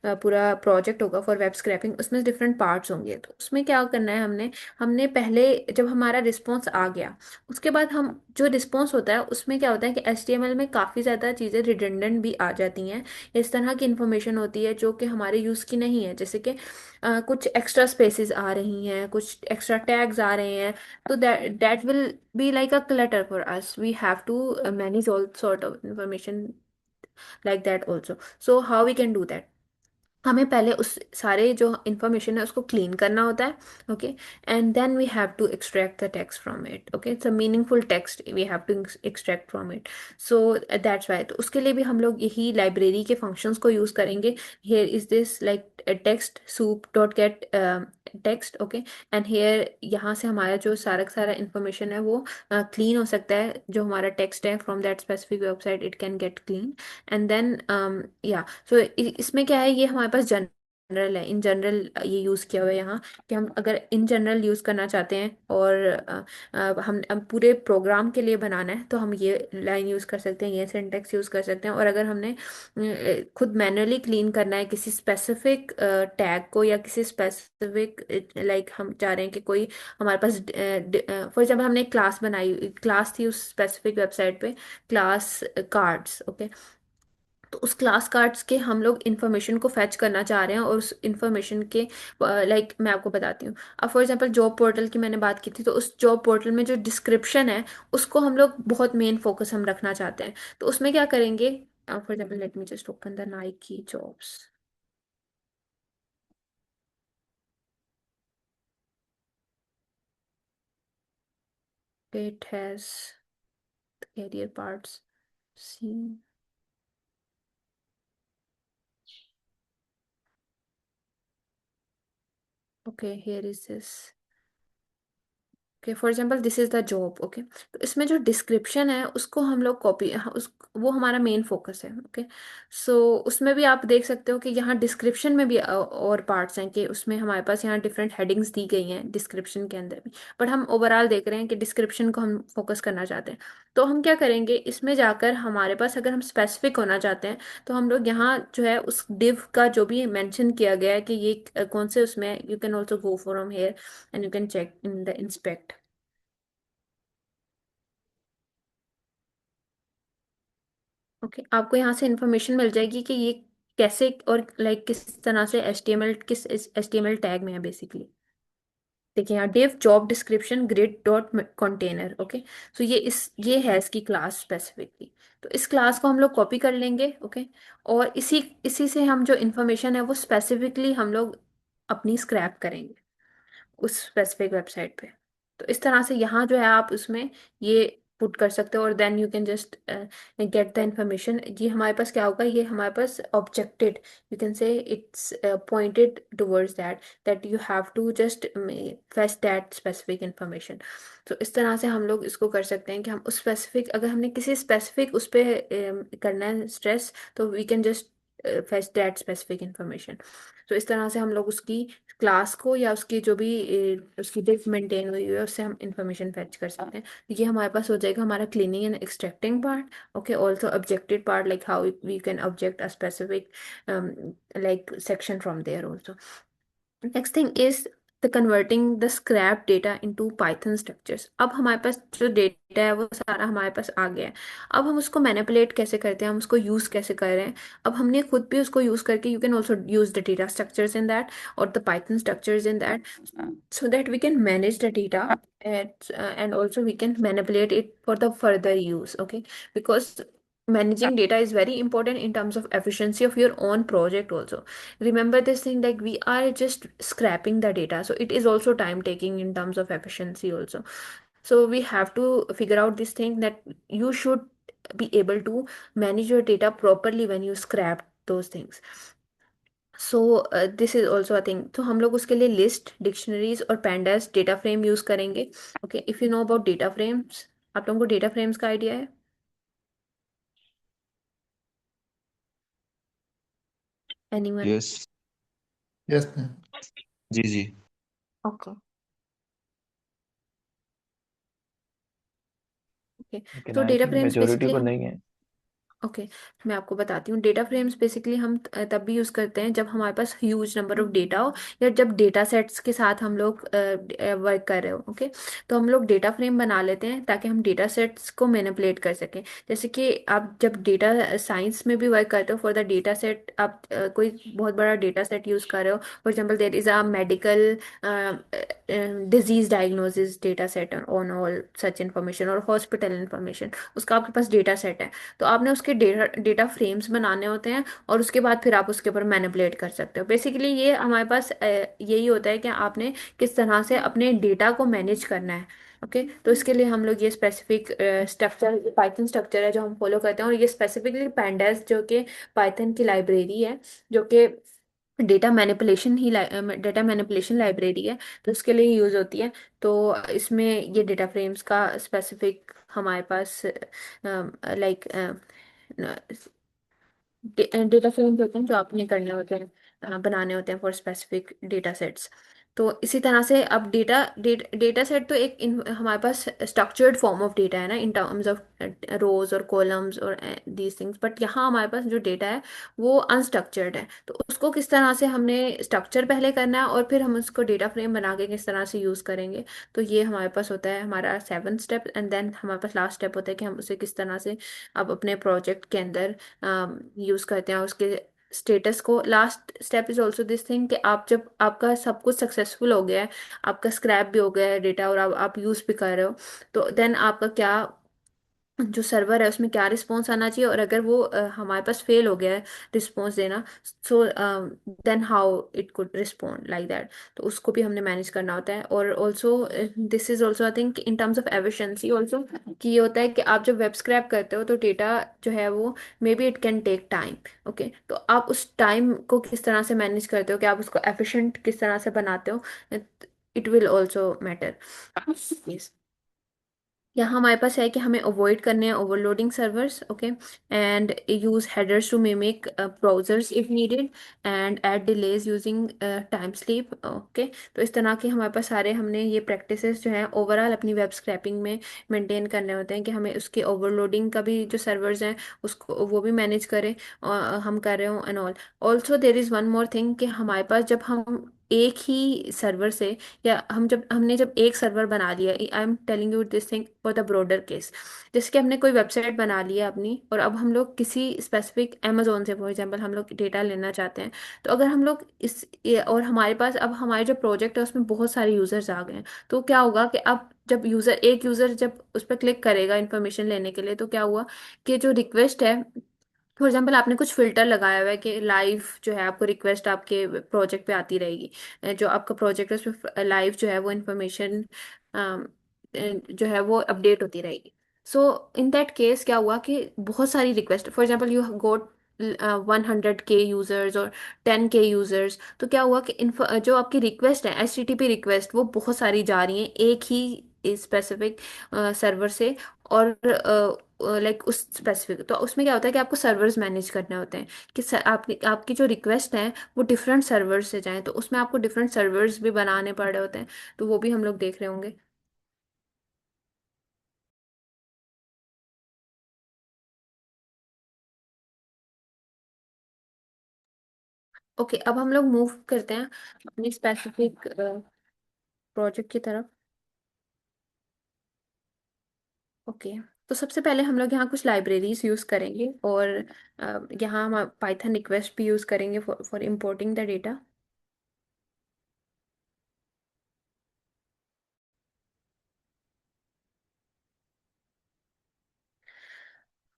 पूरा प्रोजेक्ट होगा फॉर वेब स्क्रैपिंग, उसमें डिफरेंट पार्ट्स होंगे। तो उसमें क्या करना है, हमने हमने पहले जब हमारा रिस्पॉन्स आ गया, उसके बाद हम जो रिस्पॉन्स होता है उसमें क्या होता है कि HTML में काफ़ी ज़्यादा चीज़ें रिडंडेंट भी आ जाती हैं। इस तरह की इंफॉर्मेशन होती है जो कि हमारे यूज़ की नहीं है, जैसे कि कुछ एक्स्ट्रा स्पेसेस आ रही हैं, कुछ एक्स्ट्रा टैग्स आ रहे हैं। तो that will be like a clutter for us, we have to manage all sort of information like that also. So how we can do that, हमें पहले उस सारे जो इंफॉर्मेशन है उसको क्लीन करना होता है। Okay, and then we have to extract the text from it. Okay, it's a meaningful text we have to extract from it. So that's why, तो उसके लिए भी हम लोग यही लाइब्रेरी के फंक्शंस को यूज़ करेंगे। Here is this like text soup dot get text. Okay, and here यहाँ से हमारा जो सारा का सारा इंफॉर्मेशन है वो क्लीन हो सकता है, जो हमारा टेक्स्ट है from that specific website it can get clean. And then yeah, so इसमें क्या है, ये हमारे पास जनरल है, इन जनरल ये यूज़ किया हुआ है यहाँ, कि हम अगर इन जनरल यूज़ करना चाहते हैं और हम पूरे प्रोग्राम के लिए बनाना है, तो हम ये लाइन यूज़ कर सकते हैं, ये सिंटेक्स यूज़ कर सकते हैं। और अगर हमने खुद मैनुअली क्लीन करना है किसी स्पेसिफिक टैग को, या किसी स्पेसिफिक लाइक हम चाह रहे हैं कि कोई हमारे पास फॉर एग्जाम्पल हमने एक क्लास बनाई, क्लास थी उस स्पेसिफिक वेबसाइट पे, क्लास कार्ड्स। ओके, तो उस क्लास कार्ड्स के हम लोग इन्फॉर्मेशन को फैच करना चाह रहे हैं, और उस इन्फॉर्मेशन के लाइक मैं आपको बताती हूँ। अब फॉर एग्जांपल जॉब पोर्टल की मैंने बात की थी, तो उस जॉब पोर्टल में जो डिस्क्रिप्शन है उसको हम लोग बहुत मेन फोकस हम रखना चाहते हैं। तो उसमें क्या करेंगे, for example let me just open the Nike jobs, it has career parts, see, okay, here is this okay, for example this is the job. Okay, तो इसमें जो डिस्क्रिप्शन है उसको हम लोग कॉपी, उस वो हमारा मेन फोकस है। ओके, सो उसमें भी आप देख सकते हो कि यहाँ डिस्क्रिप्शन में भी और पार्ट्स हैं, कि उसमें हमारे पास यहाँ डिफरेंट हेडिंग्स दी गई हैं डिस्क्रिप्शन के अंदर भी। बट हम ओवरऑल देख रहे हैं कि डिस्क्रिप्शन को हम फोकस करना चाहते हैं। तो हम क्या करेंगे, इसमें जाकर हमारे पास अगर हम स्पेसिफिक होना चाहते हैं, तो हम लोग यहाँ जो है उस डिव का जो भी मेंशन किया गया है कि ये कौन से उसमें, you can also go from here and you can check in the inspect. Okay, आपको यहाँ से इंफॉर्मेशन मिल जाएगी कि ये कैसे और लाइक किस तरह से HTML, किस HTML टैग में है बेसिकली। देखिए यहाँ div job description grid dot container. Okay, so ये है इसकी क्लास स्पेसिफिकली। तो इस क्लास को हम लोग कॉपी कर लेंगे। ओके, और इसी इसी से हम जो इन्फॉर्मेशन है वो स्पेसिफिकली हम लोग अपनी स्क्रैप करेंगे उस स्पेसिफिक वेबसाइट पे। तो इस तरह से यहाँ जो है आप उसमें ये पुट कर सकते हो, और then you can just get the information. ये हमारे पास क्या होगा, ये हमारे पास objected, you can say it's pointed towards that you have to just fetch that specific information. तो इस तरह से हम लोग इसको कर सकते हैं कि हम उस स्पेसिफिक, अगर हमने किसी स्पेसिफिक उस पर करना है स्ट्रेस, तो we can just fetch that specific information. तो इस तरह से हम लोग उसकी क्लास को या उसकी जो भी उसकी डिफ मेंटेन हुई है उससे हम इंफॉर्मेशन फेच कर सकते हैं। ये हमारे पास हो जाएगा हमारा cleaning and extracting part. Okay, also objected part, like how we can object a specific like section from there also. Next thing is the converting the scrap data into Python structures. अब हमारे पास जो डेटा है वो सारा हमारे पास आ गया है। अब हम उसको मैनिपुलेट कैसे करते हैं, हम उसको यूज कैसे कर रहे हैं। अब हमने खुद भी उसको यूज करके, you can also use the data structures in that और the Python structures in that, so that we can manage the data and also we can manipulate it for the further use. Okay, because managing data is very important in terms of efficiency of your own project also. Remember this thing, like we are just scrapping the data, so it is also time taking in terms of efficiency also. So we have to figure out this thing that you should be able to manage your data properly when you scrap those things. So this is also a thing. तो हम लोग उसके लिए लिस्ट, डिक्शनरीज और पैंडास डेटा फ्रेम यूज करेंगे। Okay, if you know about data frames, आप लोगों को डेटा फ्रेम्स का आइडिया है? एनीवन? यस। Yes ma'am. जी जी। Okay, okay. लेकिन तो I data think frames majority basically को हम, नहीं है। ओके, मैं आपको बताती हूँ। डेटा फ्रेम्स बेसिकली हम तब भी यूज़ करते हैं जब हमारे पास ह्यूज नंबर ऑफ डेटा हो, या जब डेटा सेट्स के साथ हम लोग वर्क कर रहे हो। ओके, तो हम लोग डेटा फ्रेम बना लेते हैं ताकि हम डेटा सेट्स को मैनिपुलेट कर सकें। जैसे कि आप जब डेटा साइंस में भी वर्क करते हो, फॉर द डेटा सेट आप कोई बहुत बड़ा डेटा सेट यूज़ कर रहे हो, for example there is a medical disease diagnosis data set on all such information, और हॉस्पिटल इन्फॉर्मेशन, उसका आपके पास डेटा सेट है। तो आपने उसके डेटा डेटा फ्रेम्स बनाने होते हैं, और उसके बाद फिर आप उसके ऊपर मैनिपुलेट कर सकते हो। बेसिकली ये हमारे पास यही होता है कि आपने किस तरह से अपने डेटा को मैनेज करना है। ओके, तो इसके लिए हम लोग ये स्पेसिफिक स्ट्रक्चर, पाइथन स्ट्रक्चर है जो हम फॉलो करते हैं, और ये स्पेसिफिकली पैंडास जो कि पाइथन की लाइब्रेरी है, जो कि डेटा मैनिपुलेशन लाइब्रेरी है, तो उसके लिए यूज़ होती है। तो इसमें ये डेटा फ्रेम्स का स्पेसिफिक हमारे पास लाइक डेटा फ्रेम्स होते हैं जो आपने करने होते हैं, बनाने होते हैं फॉर स्पेसिफिक डेटा सेट्स। तो इसी तरह से अब डेटा सेट तो एक हमारे पास स्ट्रक्चर्ड फॉर्म ऑफ डेटा है ना, इन टर्म्स ऑफ रोज और कॉलम्स और दीज थिंग्स। बट यहाँ हमारे पास जो डेटा है वो अनस्ट्रक्चर्ड है, तो उसको किस तरह से हमने स्ट्रक्चर पहले करना है और फिर हम उसको डेटा फ्रेम बना के किस तरह से यूज़ करेंगे। तो ये हमारे पास होता है हमारा 7th स्टेप, एंड देन हमारे पास लास्ट स्टेप होता है कि हम उसे किस तरह से अब अपने प्रोजेक्ट के अंदर यूज करते हैं उसके स्टेटस को। Last step is also this thing कि आप जब आपका सब कुछ सक्सेसफुल हो गया है, आपका स्क्रैप भी हो गया है डेटा, और आप यूज भी कर रहे हो, तो देन आपका क्या जो सर्वर है उसमें क्या रिस्पॉन्स आना चाहिए, और अगर वो हमारे पास फेल हो गया है रिस्पॉन्स देना, so then how it could respond like that. तो उसको भी हमने मैनेज करना होता है। और also this is also I think in terms of efficiency also, कि ये होता है कि आप जब वेब स्क्रैप करते हो तो डेटा जो है वो may be it can take time. Okay, तो आप उस टाइम को किस तरह से मैनेज करते हो, कि आप उसको एफिशिएंट किस तरह से बनाते हो। it will also matter. Yes. यहाँ हमारे पास है कि हमें अवॉइड करने हैं overloading servers, okay, and use headers to mimic browsers if needed, and add delays using time sleep, okay. तो इस तरह के हमारे पास सारे हमने ये प्रैक्टिसेस जो हैं ओवरऑल अपनी वेब स्क्रैपिंग में मेंटेन करने होते हैं कि हमें उसके ओवरलोडिंग का भी जो सर्वर्स हैं उसको वो भी मैनेज करें, हम कर रहे हो and all. Also there is one more thing कि हमारे पास जब हम एक ही सर्वर से, या हमने जब एक सर्वर बना लिया, I am telling you this thing for the broader case, जैसे कि हमने कोई वेबसाइट बना लिया अपनी, और अब हम लोग किसी स्पेसिफिक अमेजोन से फॉर एग्जांपल हम लोग डेटा लेना चाहते हैं। तो अगर हम लोग और हमारे पास अब हमारे जो प्रोजेक्ट है उसमें बहुत सारे यूजर्स आ गए हैं, तो क्या होगा कि अब जब एक यूजर जब उस पर क्लिक करेगा इन्फॉर्मेशन लेने के लिए, तो क्या हुआ कि जो रिक्वेस्ट है, फॉर एग्जाम्पल आपने कुछ फिल्टर लगाया हुआ है कि लाइव जो है आपको रिक्वेस्ट आपके प्रोजेक्ट पे आती रहेगी, जो आपका प्रोजेक्ट है उस पर लाइव जो है वो इन्फॉर्मेशन जो है वो अपडेट होती रहेगी। सो इन दैट केस क्या हुआ कि बहुत सारी request, for example you got 100K users और 10K यूजर्स, तो क्या हुआ कि जो आपकी रिक्वेस्ट है HTTP रिक्वेस्ट वो बहुत सारी जा रही हैं एक ही स्पेसिफिक सर्वर से, और लाइक उस स्पेसिफिक, तो उसमें क्या होता है कि आपको सर्वर्स मैनेज करने होते हैं कि आपकी जो रिक्वेस्ट हैं वो डिफरेंट सर्वर्स से जाएं, तो उसमें आपको डिफरेंट सर्वर्स भी बनाने पड़ रहे होते हैं, तो वो भी हम लोग देख रहे होंगे। ओके, अब हम लोग मूव करते हैं अपनी स्पेसिफिक प्रोजेक्ट की तरफ। ओके, तो सबसे पहले हम लोग यहाँ कुछ लाइब्रेरीज यूज़ करेंगे, और यहाँ हम पाइथन रिक्वेस्ट भी यूज़ करेंगे for importing the data.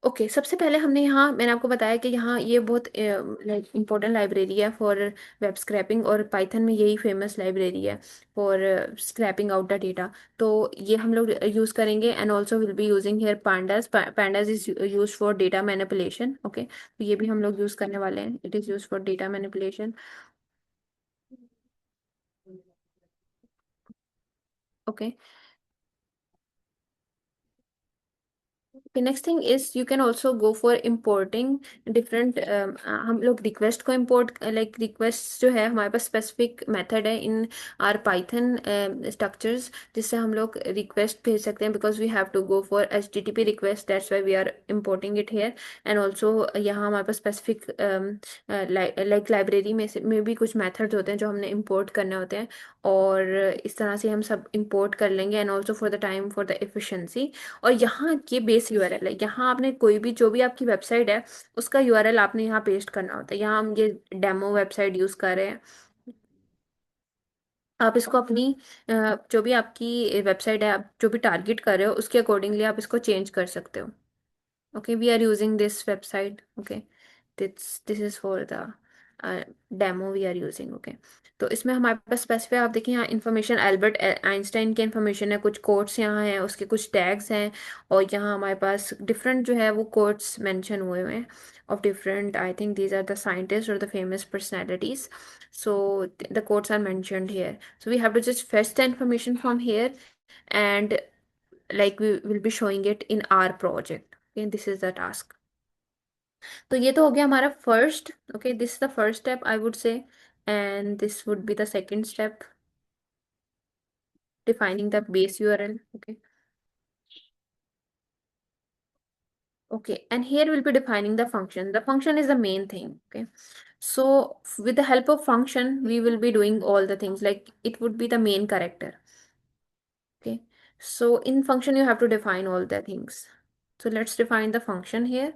Okay, सबसे पहले हमने यहाँ, मैंने आपको बताया कि यहाँ ये बहुत लाइक इम्पोर्टेंट लाइब्रेरी है फॉर वेब स्क्रैपिंग, और पाइथन में यही फेमस लाइब्रेरी है for scraping out the data. तो ये हम लोग यूज़ करेंगे, and also will be using here pandas। pandas is use for data manipulation, okay, तो ये भी हम लोग यूज़ करने वाले हैं, it is use for data manipulation. Okay, Okay, next thing is you can also go for importing different हम लोग रिक्वेस्ट को import, लाइक रिक्वेस्ट जो है हमारे पास स्पेसिफिक मेथड है इन आर पाइथन स्ट्रक्चर्स, जिससे हम लोग रिक्वेस्ट भेज सकते हैं, because we have to go for HTTP request, that's why we are importing it here. And also यहाँ हमारे पास स्पेसिफिक लाइक लाइब्रेरी में भी कुछ मेथड्स होते हैं जो हमने import करने होते हैं, और इस तरह से हम सब import कर लेंगे, and also for the time for the efficiency. और यहाँ ये बेस यूआरएल है, यहाँ आपने कोई भी जो भी आपकी वेबसाइट है उसका यूआरएल आपने यहाँ पेस्ट करना होता है। यहाँ हम ये डेमो वेबसाइट यूज कर रहे हैं, आप इसको अपनी जो भी आपकी वेबसाइट है, आप जो भी टारगेट कर रहे हो उसके अकॉर्डिंगली आप इसको चेंज कर सकते हो। Okay, we are using this website. Okay, this is for the demo we are using. Okay, तो इसमें हमारे पास स्पेसिफाई, आप देखिए यहाँ इन्फॉर्मेशन एल्बर्ट आइंस्टाइन की इन्फॉर्मेशन है, कुछ कोट्स यहाँ हैं, उसके कुछ टैग्स हैं, और यहाँ हमारे पास डिफरेंट जो है वो कोट्स मेंशन हुए हुए हैं of different, I think these are the scientists or the famous personalities, so the quotes are mentioned here, so we have to just fetch the information from here, and like we will be showing it in our project. Okay, this is the task. तो ये तो हो गया हमारा first, okay, this is the first step I would say, and this would be the second step, defining the base URL. Okay, okay, and here we'll be defining the function. The function is the main thing. Okay, so with the help of function we will be doing all the things, like it would be the main character. Okay, so in function you have to define all the things, so let's define the function here.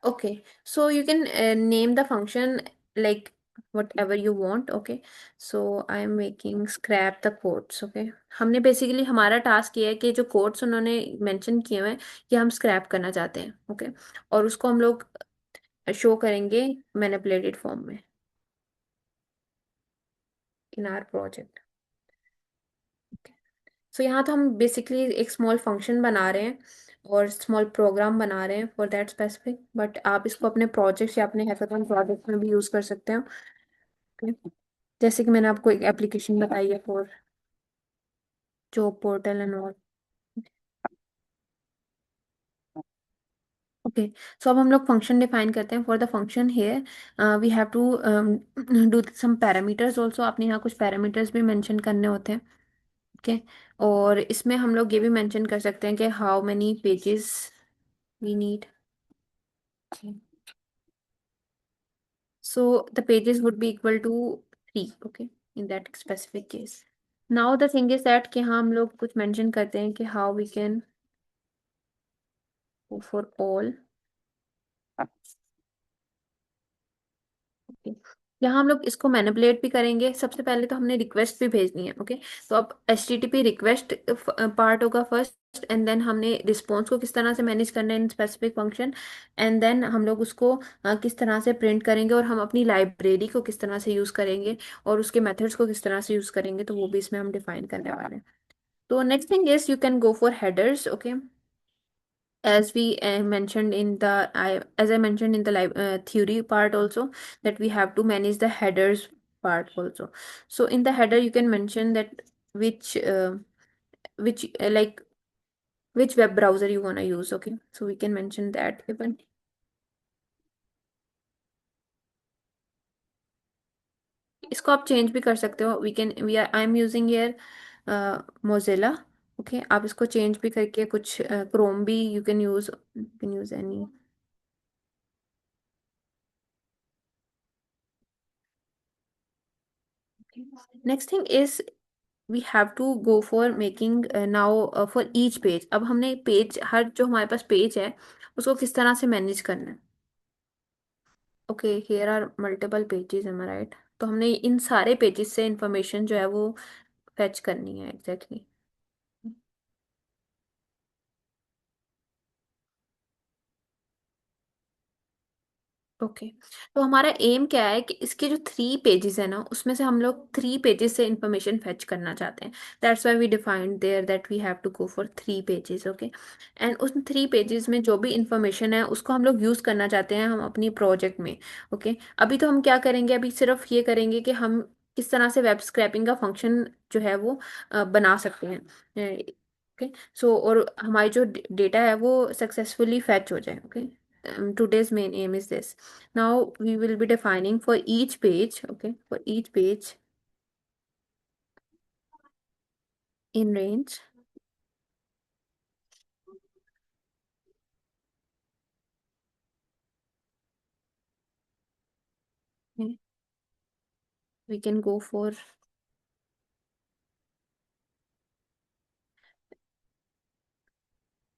Okay, so you can name the function like whatever you want. Okay, so I am making scrap the quotes. Okay, हमने बेसिकली हमारा टास्क ये है कि जो कोड्स उन्होंने मेंशन किए हुए हैं ये हम स्क्रैप करना चाहते हैं। ओके, और उसको हम लोग शो करेंगे मैनिपुलेटेड फॉर्म में। in our project. सो यहाँ तो हम बेसिकली एक स्मॉल फंक्शन बना रहे हैं और स्मॉल प्रोग्राम बना रहे हैं फॉर दैट स्पेसिफिक, बट आप इसको अपने प्रोजेक्ट्स या अपने हैकाथॉन प्रोजेक्ट में भी यूज कर सकते हो। Okay? जैसे कि मैंने आपको एक एप्लीकेशन बताई है for job portal and all. Okay, so अब हम लोग फंक्शन डिफाइन करते हैं। For the function here we have to do some parameters also. आपने यहाँ कुछ पैरामीटर्स भी मेंशन करने होते हैं। ओके, और इसमें हम लोग ये भी मेंशन कर सकते हैं कि how many pages we need. So the pages would be equal to 3, okay, in that specific case. Now the thing is that कि हाँ हम लोग कुछ mention करते हैं कि how we can go for all। Okay. यहाँ हम लोग इसको मैनिपुलेट भी करेंगे। सबसे पहले तो हमने रिक्वेस्ट भी भेजनी है। ओके, तो अब HTTP रिक्वेस्ट पार्ट होगा फर्स्ट, एंड देन हमने रिस्पॉन्स को किस तरह से मैनेज करना है in specific function, and then हम लोग उसको किस तरह से प्रिंट करेंगे, और हम अपनी लाइब्रेरी को किस तरह से यूज करेंगे, और उसके मेथड्स को किस तरह से यूज करेंगे, तो वो भी इसमें हम डिफाइन करने वाले हैं। तो next thing is you can go for headers. Okay, as we mentioned in the as I mentioned in the theory part also, that we have to manage the headers part also. So in the header you can mention that which which like which web browser you want to use. Okay, so we can mention that even. इसको आप चेंज भी कर सकते हो। We are I am using here Mozilla. Okay, आप इसको चेंज भी करके कुछ क्रोम भी you can use any. Next thing is we have to go for making now for each page. अब हमने पेज, हर जो हमारे पास पेज है उसको किस तरह से मैनेज करना है। Okay, here are multiple pages, am I right? तो हमने इन सारे पेजेस से इंफॉर्मेशन जो है वो फेच करनी है एग्जैक्टली। ओके, तो हमारा एम क्या है कि इसके जो 3 पेजेस है ना, उसमें से हम लोग 3 पेजेस से इंफॉर्मेशन फेच करना चाहते हैं। That's why we defined there that we have to go for 3 pages. Okay, and उस 3 पेजेस में जो भी इंफॉर्मेशन है उसको हम लोग यूज करना चाहते हैं हम अपनी प्रोजेक्ट में। ओके, अभी तो हम क्या करेंगे, अभी सिर्फ ये करेंगे कि हम किस तरह से वेब स्क्रैपिंग का फंक्शन जो है वो बना सकते हैं। ओके, सो और हमारी जो डेटा है वो सक्सेसफुली फैच हो जाए। Okay, today's main aim is this. Now we will be defining for each page. Okay, for each page in range. Okay, we can go for,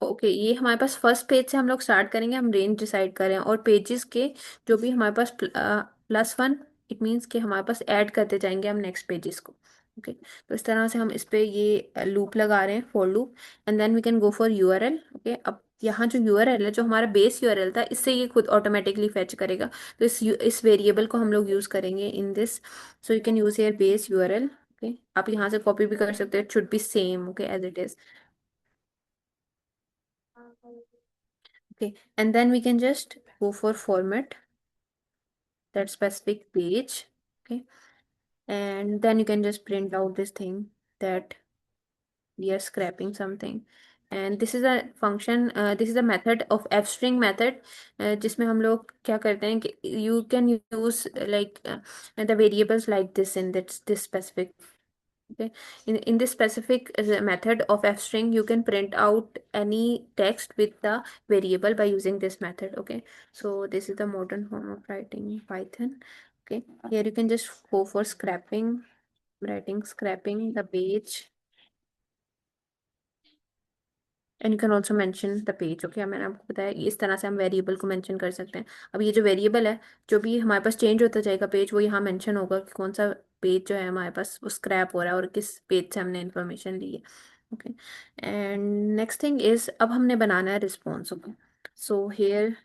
okay, ये हमारे पास फर्स्ट पेज से हम लोग स्टार्ट करेंगे। हम रेंज डिसाइड करें और पेजेस के जो भी हमारे पास +1, इट मीन्स कि हमारे पास ऐड करते जाएंगे हम नेक्स्ट पेजेस को। ओके, तो इस तरह से हम इस पे ये लूप लगा रहे हैं, for loop, and then we can go for URL. Okay, अब यहाँ जो यूआरएल है, जो हमारा बेस यूआरएल था, इससे ये खुद ऑटोमेटिकली फेच करेगा। तो इस वेरिएबल को हम लोग यूज करेंगे in this. So you can use here base URL. Okay, आप यहाँ से कॉपी भी कर सकते हो, it should be same okay as it is. Okay, and then we can just go for format that specific page. Okay, and then you can just print out this thing that we are scrapping something. And this is a function, this is a method of fstring method, जिसमें हम लोग क्या करते हैं कि you can use like the variables like this in this specific. Okay, in this specific method of fstring, you can print out any text with the variable by using this method. Okay, so this is the modern form of writing Python. Okay, here you can just go for scrapping, scrapping the page, and you can also mention the page. Okay, मैंने आपको बताया इस तरह से हम वेरिएबल को मेंशन कर सकते हैं। अब ये जो वेरिएबल है, जो भी हमारे पास चेंज होता जाएगा पेज, वो यहाँ मेंशन होगा कि कौन सा पेज जो है हमारे पास वो स्क्रैप हो रहा है और किस पेज से हमने इन्फॉर्मेशन ली है। Okay, and next thing is अब हमने बनाना है response. Okay, so here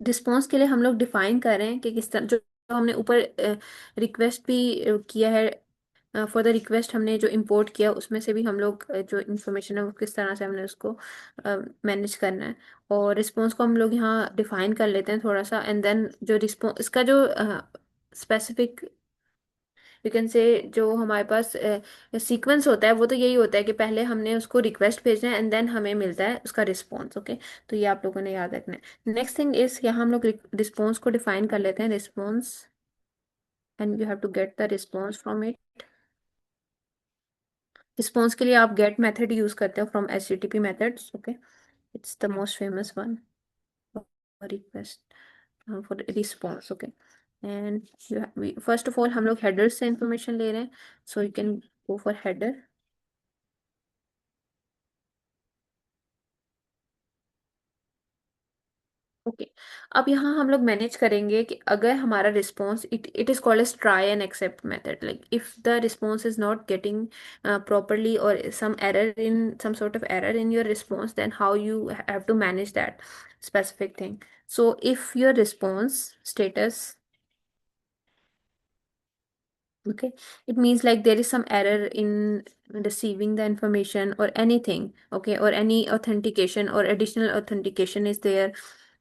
response के लिए हम लोग डिफाइन कर रहे हैं कि किस तरह जो हमने ऊपर रिक्वेस्ट भी किया है, फॉर द रिक्वेस्ट हमने जो इंपोर्ट किया उसमें से भी हम लोग जो इन्फॉर्मेशन है वो किस तरह से हमने उसको मैनेज करना है। और रिस्पॉन्स को हम लोग यहाँ डिफाइन कर लेते हैं थोड़ा सा, एंड देन जो रिस्पॉन्स इसका जो स्पेसिफिक यू कैन से जो हमारे पास सीक्वेंस होता है वो तो यही होता है कि पहले हमने उसको रिक्वेस्ट भेजना है एंड देन हमें मिलता है उसका रिस्पॉन्स। ओके, तो ये आप लोगों ने याद रखना है। नेक्स्ट थिंग इज यहाँ हम लोग रिस्पॉन्स को डिफाइन कर लेते हैं, response, and you have to get the response from it. Response के लिए आप गेट मेथड यूज करते हो from HTTP methods. Okay, it's the most famous one request for response. Okay, and first of all हम लोग हेडर से इंफॉर्मेशन ले रहे हैं, so you can go for header. Okay, अब यहाँ हम लोग मैनेज करेंगे कि अगर हमारा response it is called as try and except method, like if the response is not getting properly or some error in some sort of error in your response, then how you have to manage that specific thing. So if your response status, okay, it means like there is some error in receiving the information or anything, okay, or any authentication or additional authentication is there,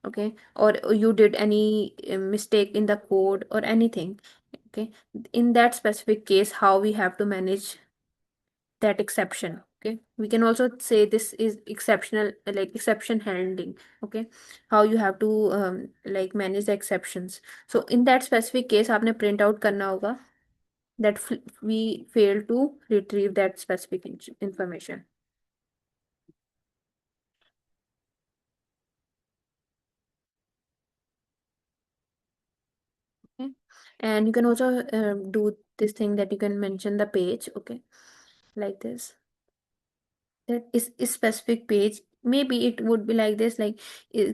okay, or you did any mistake in the code or anything, okay, in that specific case how we have to manage that exception. Okay, we can also say this is exceptional, like exception handling. Okay, how you have to like manage the exceptions. So in that specific case आपने print out करना होगा that we fail to retrieve that specific information. Okay, and you can also do this thing that you can mention the page. Okay, like this, that is specific page, maybe it would be like this, like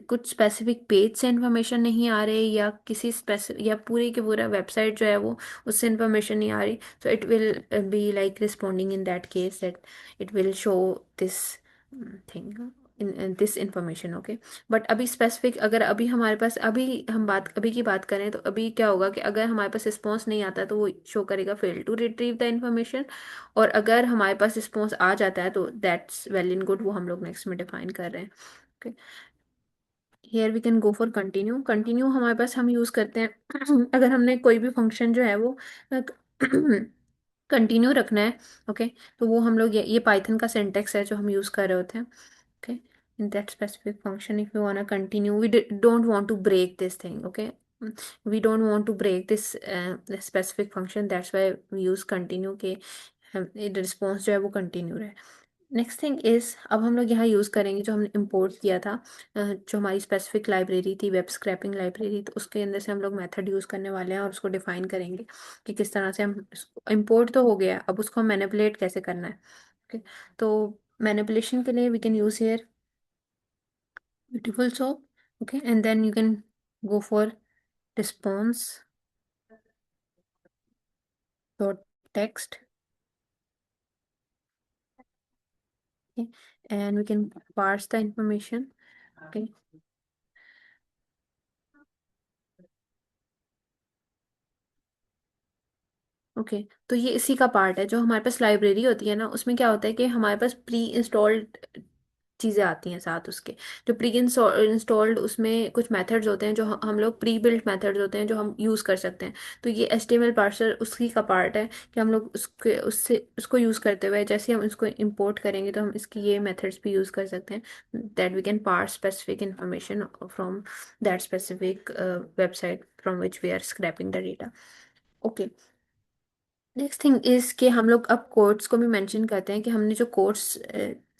कुछ specific page से information नहीं आ रही, या किसी specific या पूरे के पूरा website जो है वो उससे information नहीं आ रही, so it will be like responding in that case that it will show this thing in this information. Okay, but अभी specific अगर अभी हमारे पास अभी हम बात अभी की बात करें तो अभी क्या होगा कि अगर हमारे पास रिस्पॉन्स नहीं आता तो वो शो करेगा fail to retrieve the information, और अगर हमारे पास रिस्पॉन्स आ जाता है तो दैट्स वेल इन गुड, वो हम लोग नेक्स्ट में डिफाइन कर रहे हैं। Okay, here we can go for continue. Continue हमारे पास हम यूज करते हैं अगर हमने कोई भी फंक्शन जो है वो कंटिन्यू रखना है। ओके, तो वो हम लोग ये पाइथन का सिंटेक्स है जो हम यूज कर रहे होते हैं। Okay, in that specific function if you want to continue, we don't want to break this thing. Okay, we don't want to break this specific function, that's why we use continue के रिस्पॉन्स जो है वो कंटिन्यू रहे। नेक्स्ट थिंग इज अब हम लोग यहाँ यूज़ करेंगे जो हमने इंपोर्ट किया था, जो हमारी स्पेसिफिक लाइब्रेरी थी, वेब स्क्रैपिंग लाइब्रेरी, तो उसके अंदर से हम लोग मेथड यूज़ करने वाले हैं और उसको डिफाइन करेंगे कि किस तरह से हम इंपोर्ट तो हो गया, अब उसको मैनिपुलेट कैसे करना है। ओके, तो मैनिपुलेशन के लिए we can use here beautiful soap. Okay, and then you can go for response dot text. Okay, and we can parse the information. Okay, okay, तो ये इसी का पार्ट है। जो हमारे पास लाइब्रेरी होती है ना, उसमें क्या होता है कि हमारे पास प्री इंस्टॉल्ड चीज़ें आती हैं साथ उसके, जो प्री इंस्टॉल्ड उसमें कुछ मेथड्स होते हैं जो हम लोग प्री बिल्ट मेथड्स होते हैं जो हम यूज़ कर सकते हैं। तो ये HTML पार्सर उसी का पार्ट है कि हम लोग उसके उससे उसको यूज़ करते हुए जैसे हम इसको इंपोर्ट करेंगे तो हम इसकी ये मेथड्स भी यूज़ कर सकते हैं, that we can parse specific information from that specific website from which we are scraping the data. Okay, next thing is कि हम लोग अब कोड्स को भी मेंशन करते हैं कि हमने जो कोड्स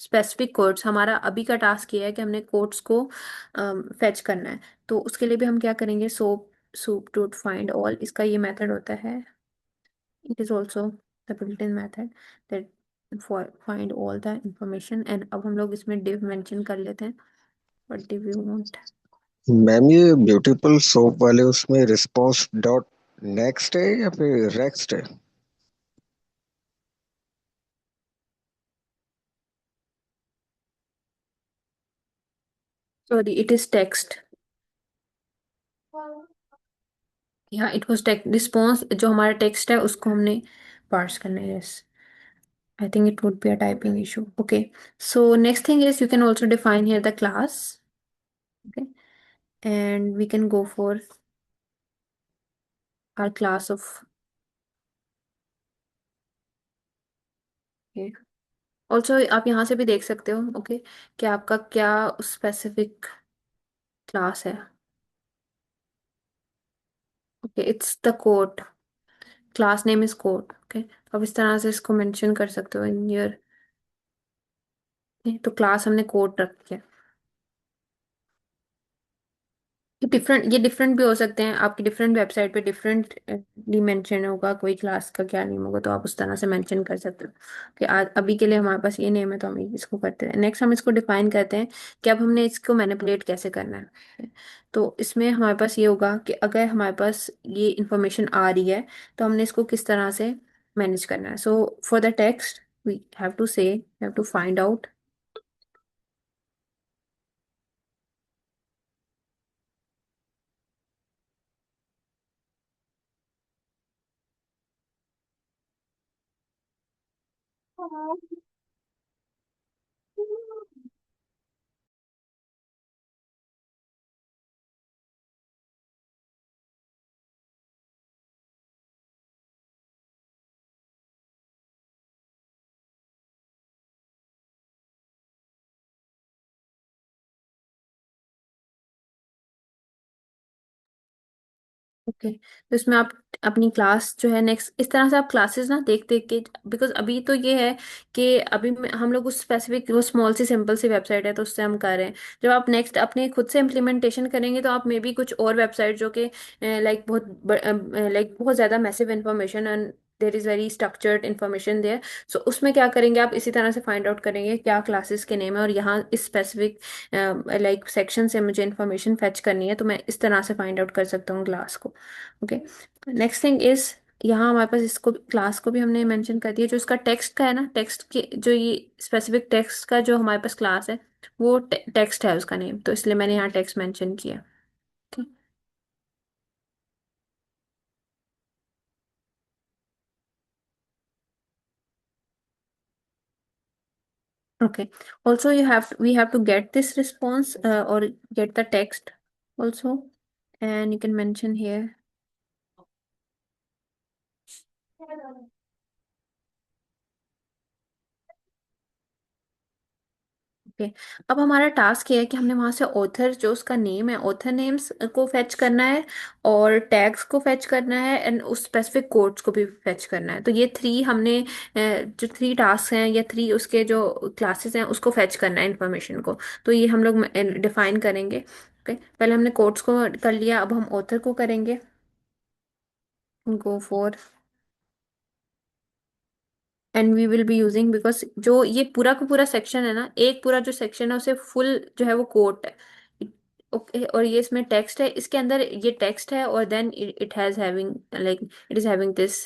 स्पेसिफिक कोड्स, हमारा अभी का टास्क ये है कि हमने कोड्स को फेच करना है। तो उसके लिए भी हम क्या करेंगे, soap soup dot find all, इसका ये मेथड होता है, it is also the built in method that for find all the information. And अब हम लोग इसमें डिव मेंशन कर लेते हैं, what div you want. Ma'am ये ब्यूटीफुल सोप वाले उसमें रिस्पॉन्स डॉट नेक्स्ट है या फिर रेक्स्ट है? Sorry, it is text. यहाँ इट वाज टेक रिस्पॉन्स, जो हमारा टेक्स्ट है उसको हमने पार्स करना है। Yes, I think it would be a typing issue. Okay. So next thing is you can also define here the class. Okay. And we can go for our class of. Okay. Also आप यहाँ से भी देख सकते हो, okay, कि आपका क्या स्पेसिफिक क्लास है। Okay, it's the code. Class name is code. Okay. तो आप इस तरह से इसको मेंशन कर सकते हो इन योर। तो क्लास हमने कोड रखी है। ये डिफरेंट भी हो सकते हैं, आपकी डिफरेंट वेबसाइट पे डिफरेंट मेंशन होगा कोई क्लास का क्या नेम होगा, तो आप उस तरह से मेंशन कर सकते हो कि आज अभी के लिए हमारे पास ये नेम है तो हम इसको करते हैं। नेक्स्ट हम इसको डिफाइन करते हैं कि अब हमने इसको मैनिपुलेट कैसे करना है। तो इसमें हमारे पास ये होगा कि अगर हमारे पास ये इंफॉर्मेशन आ रही है तो हमने इसको किस तरह से मैनेज करना है। So for the text we have to find out. Okay, तो इसमें आप अपनी क्लास जो है नेक्स्ट इस तरह से आप क्लासेस ना देख देख के, बिकॉज अभी तो ये है कि हम लोग उस स्पेसिफिक वो स्मॉल सी सिंपल सी वेबसाइट है तो उससे हम कर रहे हैं। जब आप नेक्स्ट अपने खुद से इम्प्लीमेंटेशन करेंगे तो आप मे बी कुछ और वेबसाइट जो कि लाइक बहुत ज़्यादा massive information and there is very structured information there. So उसमें क्या करेंगे, आप इसी तरह से फाइंड आउट करेंगे क्या क्लासेस के नेम है और यहाँ इस स्पेसिफिक लाइक सेक्शन से मुझे इन्फॉर्मेशन फेच करनी है, तो मैं इस तरह से फाइंड आउट कर सकता हूँ क्लास को। ओके, नेक्स्ट थिंग इज यहाँ हमारे पास इसको क्लास को भी हमने मेंशन कर दिया। जो इसका टेक्स्ट का है ना, टेक्स्ट के जो ये स्पेसिफिक टेक्स्ट का जो हमारे पास क्लास है वो टेक्स्ट है उसका नेम, तो इसलिए मैंने यहाँ टेक्स्ट मेंशन किया। Okay. Also, we have to get this response or get the text also, and you can mention here. Okay, अब हमारा टास्क ये है कि हमने वहां से ऑथर जो उसका नेम है ऑथर नेम्स को फेच करना है और टैग्स को फेच करना है एंड उस स्पेसिफिक कोड्स को भी फेच करना है। तो ये थ्री हमने जो थ्री टास्क हैं या थ्री उसके जो क्लासेस हैं उसको फेच करना है इन्फॉर्मेशन को। तो ये हम लोग डिफाइन करेंगे। ओके, पहले हमने कोड्स को कर लिया, अब हम ऑथर को करेंगे। Go for and we will be using, because जो ये पूरा का पूरा सेक्शन है ना, एक पूरा जो सेक्शन है उसे फुल जो है वो कोट है। ओके, और ये इसमें टेक्स्ट है, इसके अंदर ये टेक्स्ट है और then it has having like it is having this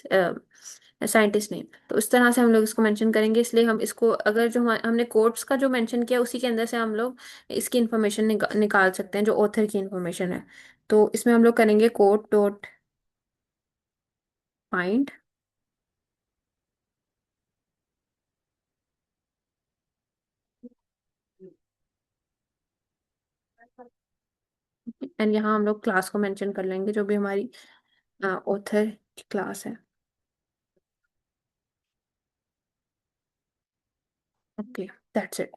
scientist name. तो इस तरह से हम लोग इसको मेंशन करेंगे, इसलिए हम इसको अगर जो हमने कोट्स का जो मेंशन किया उसी के अंदर से हम लोग इसकी इंफॉर्मेशन निकाल सकते हैं जो ऑथर की इंफॉर्मेशन है। तो इसमें हम लोग करेंगे कोट डॉट फाइंड एंड यहाँ हम लोग क्लास को मेंशन कर लेंगे जो भी हमारी ऑथर की क्लास है। Okay, that's it.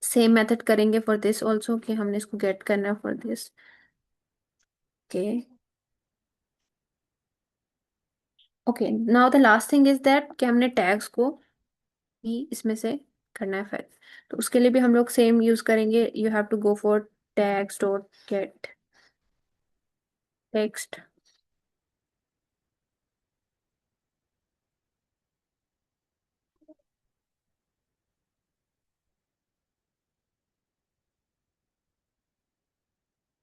Same method करेंगे फॉर दिस ऑल्सो कि हमने इसको गेट करना है for this. Okay, okay, now the last thing is that कि हमने टैग्स को भी इसमें से करना है फिर। तो उसके लिए भी हम लोग सेम यूज करेंगे। You have to go for tags dot get text.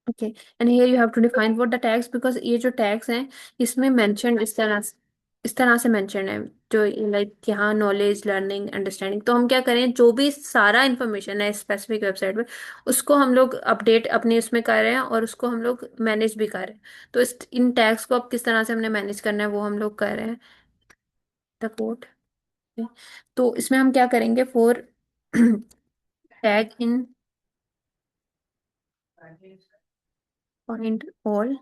Okay, and here you have to define what the tags, because ये जो टैग्स हैं इसमें मेंशन इस तरह से मेंशन है जो लाइक यहाँ नॉलेज लर्निंग अंडरस्टैंडिंग, तो हम क्या करें, जो भी सारा इंफॉर्मेशन है स्पेसिफिक वेबसाइट पे उसको हम लोग अपडेट अपने उसमें कर रहे हैं और उसको हम लोग मैनेज भी कर रहे हैं। तो इन टैग्स को अब किस तरह से हमने मैनेज करना है वो हम लोग कर रहे हैं। The code. तो इसमें हम क्या करेंगे, for tag in point all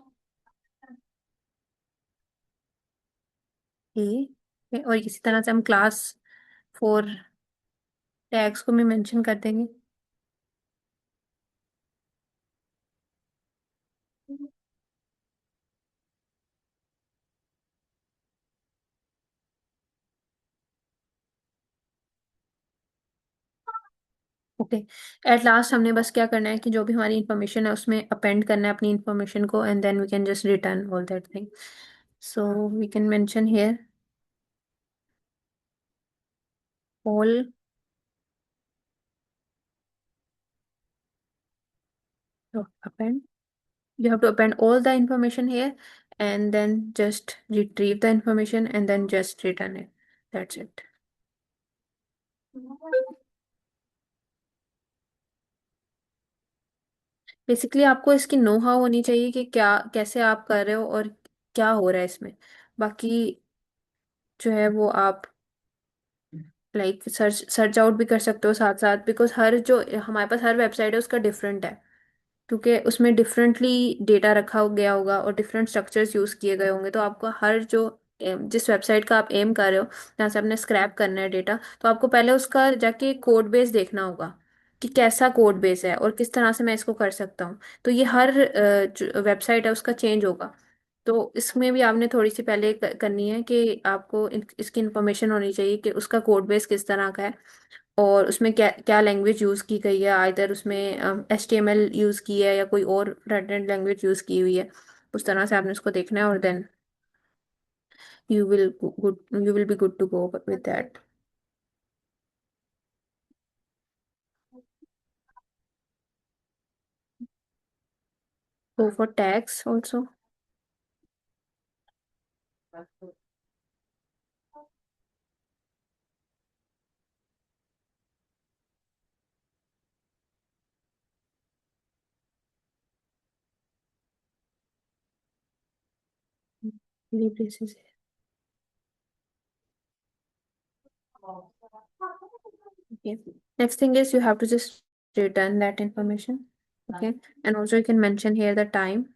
a, और इसी तरह से हम क्लास फॉर टैग्स को भी मेंशन कर देंगे। ओके। एट लास्ट हमने बस क्या करना है कि जो भी हमारी इंफॉर्मेशन है उसमें अपेंड करना है अपनी इंफॉर्मेशन को, and then we can just return all that thing. So we can mention here all append. You have to append all the information here, and then just retrieve the information and then just return it. That's it. Basically आपको इसकी नो हाउ होनी चाहिए कि क्या कैसे आप कर रहे हो और क्या हो रहा है इसमें। बाकी जो है वो आप लाइक सर्च सर्च आउट भी कर सकते हो साथ साथ, बिकॉज हर जो हमारे पास हर वेबसाइट है उसका डिफरेंट है, क्योंकि उसमें डिफरेंटली डेटा रखा गया होगा और डिफरेंट स्ट्रक्चर्स यूज किए गए होंगे। तो आपको हर जो जिस वेबसाइट का आप एम कर रहे हो जहाँ से आपने स्क्रैप करना है डेटा, तो आपको पहले उसका जाके कोड बेस देखना होगा कि कैसा कोड बेस है और किस तरह से मैं इसको कर सकता हूँ। तो ये हर जो वेबसाइट है उसका चेंज होगा। तो इसमें भी आपने थोड़ी सी पहले करनी है कि आपको इसकी इंफॉर्मेशन होनी चाहिए कि उसका कोड बेस किस तरह का है और उसमें क्या क्या लैंग्वेज यूज़ की गई है, आइदर उसमें HTML यूज़ की है या कोई और फ्रंट एंड लैंग्वेज यूज़ की हुई है। उस तरह से आपने उसको देखना है और then you will good you will be good to go with that. Go for tags also. Okay. Next thing is you have to just return that information. Okay. And also you can mention here the time.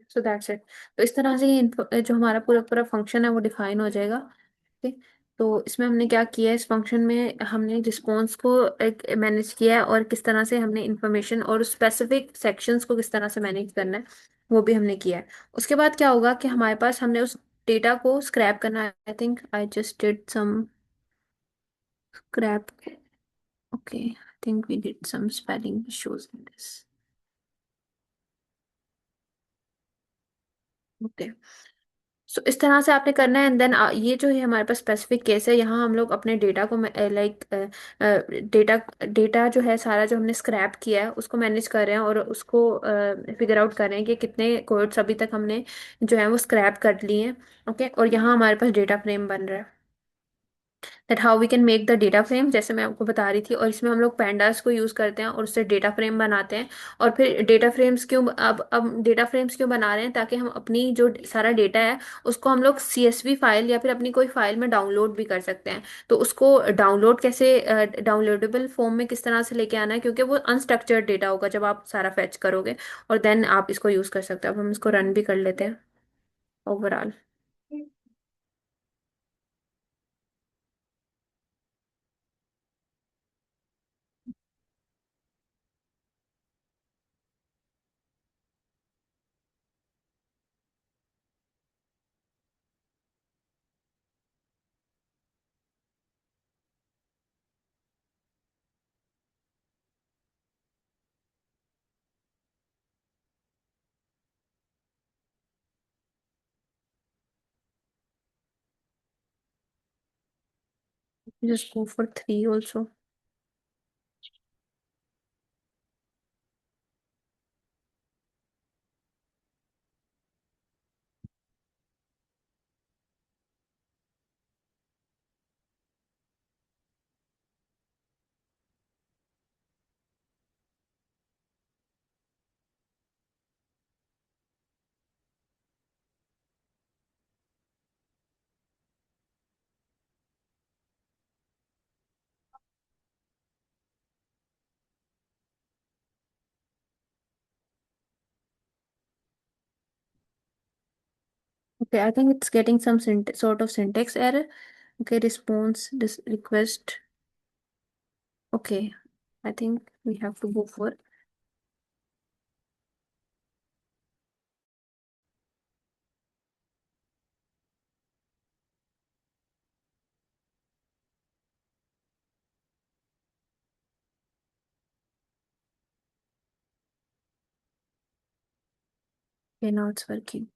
So that's it. तो इस तरह से ये जो हमारा पूरा पूरा फंक्शन है वो डिफाइन हो जाएगा। ओके। तो इसमें हमने क्या किया है, इस फंक्शन में हमने रिस्पॉन्स को एक मैनेज किया है और किस तरह से हमने इंफॉर्मेशन और स्पेसिफिक सेक्शंस को किस तरह से मैनेज करना है वो भी हमने किया है। उसके बाद क्या होगा कि हमारे पास हमने उस डेटा को स्क्रैप करना है। I think I just did some scrap. Okay, I think we did some spelling issues in this. Okay. So इस तरह से आपने करना है, एंड देन ये जो है हमारे पास स्पेसिफिक केस है, यहाँ हम लोग अपने डेटा को लाइक डेटा डेटा जो है सारा जो हमने स्क्रैप किया है उसको मैनेज कर रहे हैं और उसको फिगर आउट कर रहे हैं कि कितने कोड्स अभी तक हमने जो है वो स्क्रैप कर लिए हैं। ओके। और यहाँ हमारे पास डेटा फ्रेम बन रहा है, that how we can make the data frame, जैसे मैं आपको बता रही थी। और इसमें हम लोग पैंडास को यूज करते हैं और उससे डेटा फ्रेम बनाते हैं। और फिर डेटा फ्रेम्स क्यों, अब डेटा फ्रेम्स क्यों बना रहे हैं, ताकि हम अपनी जो सारा डेटा है उसको हम लोग CSV फाइल या फिर अपनी कोई फाइल में डाउनलोड भी कर सकते हैं। तो उसको डाउनलोड कैसे, डाउनलोडेबल फॉर्म में किस तरह से लेके आना है, क्योंकि वो अनस्ट्रक्चर्ड डेटा होगा जब आप सारा फैच करोगे, और देन आप इसको यूज कर सकते हो। अब हम इसको रन भी कर लेते हैं overall. Just go for 3 also. Okay, I think it's getting some sort of syntax error. Okay, response, this request. Okay, I think we have to go for. Okay, now it's working.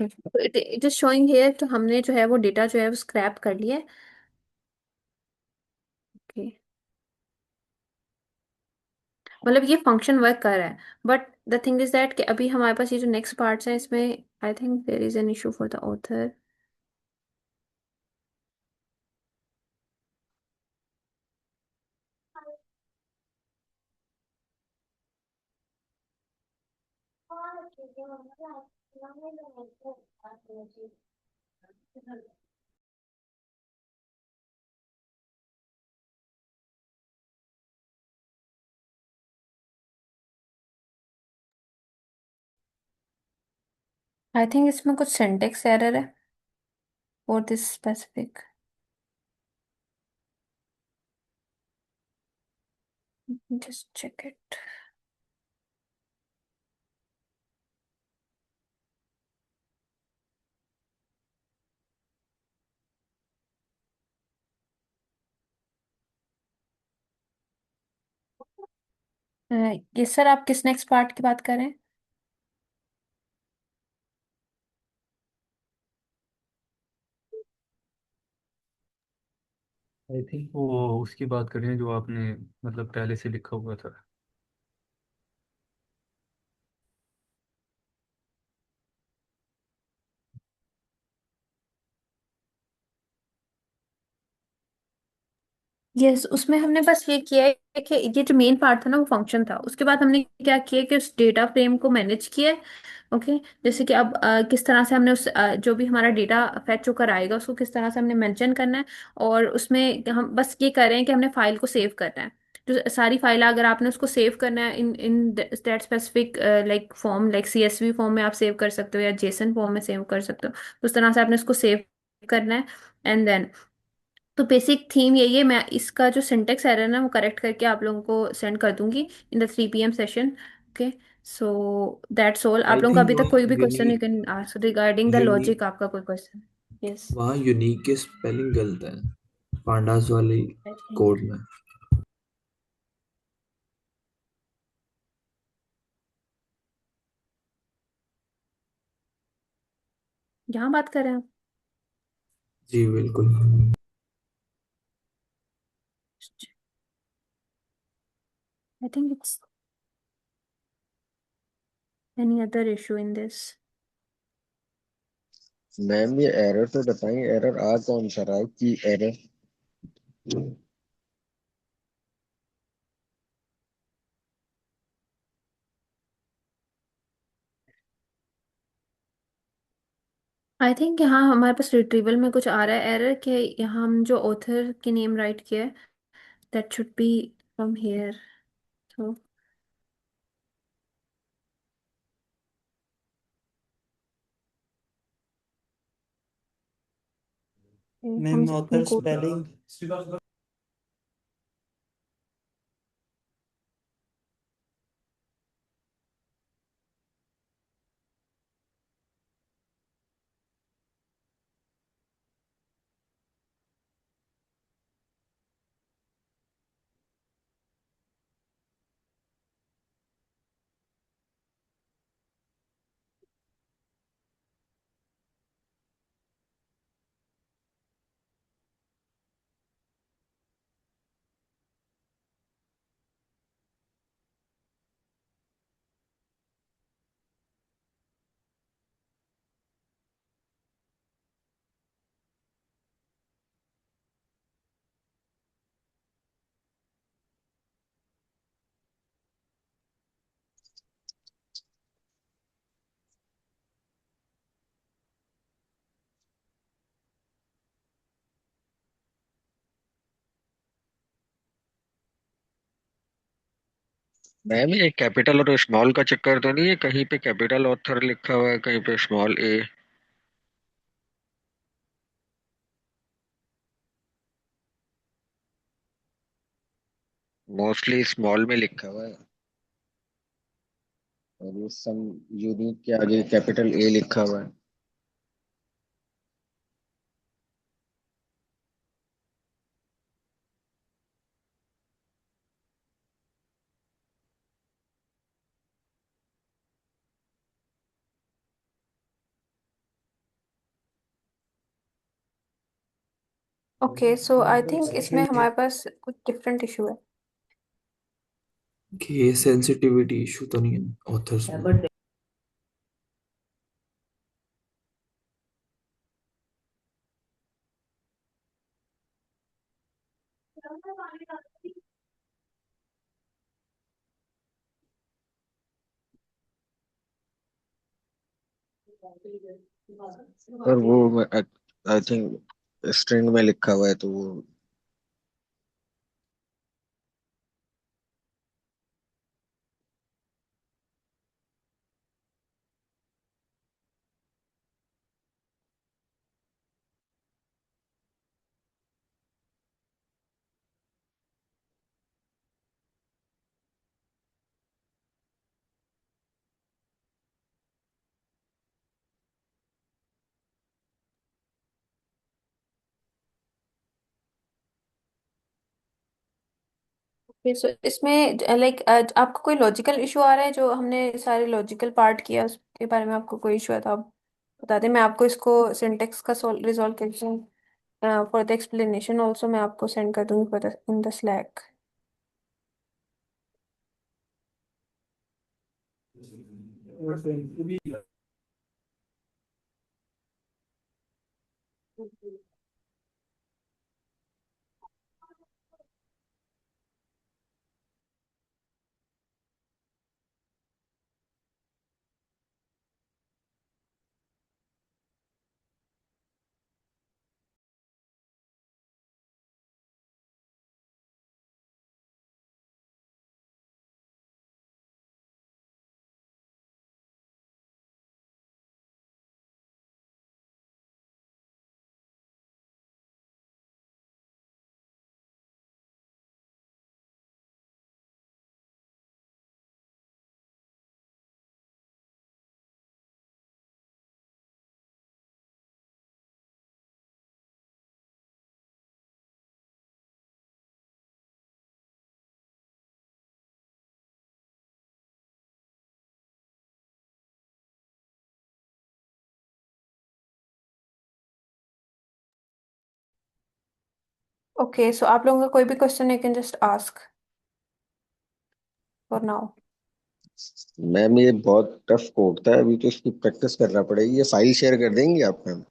Okay, so it is showing here तो हमने जो है वो डेटा जो है वो स्क्रैप कर लिया है. ओके, मतलब ये फंक्शन वर्क कर रहा है, but the thing is that कि अभी हमारे पास ये जो नेक्स्ट पार्ट्स हैं इसमें I think there is an issue for the author. I think इसमें कुछ सिंटेक्स एरर है for this specific. Just check it. ये सर आप किस नेक्स्ट पार्ट की बात कर रहे हैं? आई थिंक वो उसकी बात कर रहे हैं जो आपने मतलब पहले से लिखा हुआ था। यस, उसमें हमने बस ये किया है कि ये जो मेन पार्ट था ना वो फंक्शन था, उसके बाद हमने क्या किया कि उस डेटा फ्रेम को मैनेज किया है. ओके, जैसे कि अब किस तरह से हमने उस जो भी हमारा डेटा फैच होकर आएगा उसको किस तरह से हमने मेंशन करना है. और उसमें हम बस ये कर रहे हैं कि हमने फाइल को सेव करना है. जो सारी फाइल अगर आपने उसको सेव करना है in in that specific like form, like CSV form में आप सेव कर सकते हो या जेसन फॉर्म में सेव कर सकते हो, तो उस तरह से आपने उसको सेव करना है. एंड देन तो बेसिक थीम यही है. मैं इसका जो सिंटेक्स एरर है ना वो करेक्ट करके आप लोगों को सेंड कर दूंगी in the 3 PM session. Okay, so that's all. आप आई लोगों का थिंक अभी तक वहाँ कोई भी question you unique can ask regarding the unique logic. आपका कोई क्वेश्चन? यस. वहाँ यूनिक की स्पेलिंग गलत है पांडास वाली आई थिंक कोड में। यहाँ बात कर रहे हैं जी बिल्कुल। आप? I think it's any other issue in this. Ma'am ये एरर तो बताइए, एरर आ कौन सा रहा है की एरर? आई थिंक यहाँ हमारे पास रिट्रीवल में कुछ आ रहा है एरर कि यहाँ हम जो ऑथर की नेम राइट किया है that should be from here. तो हम मैम अपनी ऑथर कोड. स्पेलिंग मैम ये कैपिटल और स्मॉल का चक्कर तो नहीं है? कहीं पे कैपिटल ऑथर लिखा हुआ है, कहीं पे स्मॉल ए। मोस्टली स्मॉल में लिखा हुआ है, और ये सम यूनिक के आगे कैपिटल ए लिखा हुआ है। ओके, सो आई थिंक इसमें हमारे पास कुछ डिफरेंट इशू है। कि ये सेंसिटिविटी इशू तो नहीं है ऑथर्स में? और वो आई थिंक स्ट्रिंग में लिखा हुआ है, तो वो ओके, सो इसमें लाइक आपको कोई लॉजिकल इशू आ रहा है? जो हमने सारे लॉजिकल पार्ट किया उसके बारे में आपको कोई इशू है तो आप बता दें, मैं आपको इसको सिंटेक्स का रिजॉल्व करके फॉर द एक्सप्लेनेशन ऑल्सो मैं आपको सेंड कर दूंगी for the in the Slack. Okay, so आप लोगों का कोई भी question you can just ask for now. Ma'am ये बहुत टफ कोड था, अभी तो इसकी प्रैक्टिस करना पड़ेगी। ये फाइल शेयर कर देंगे आप मैम?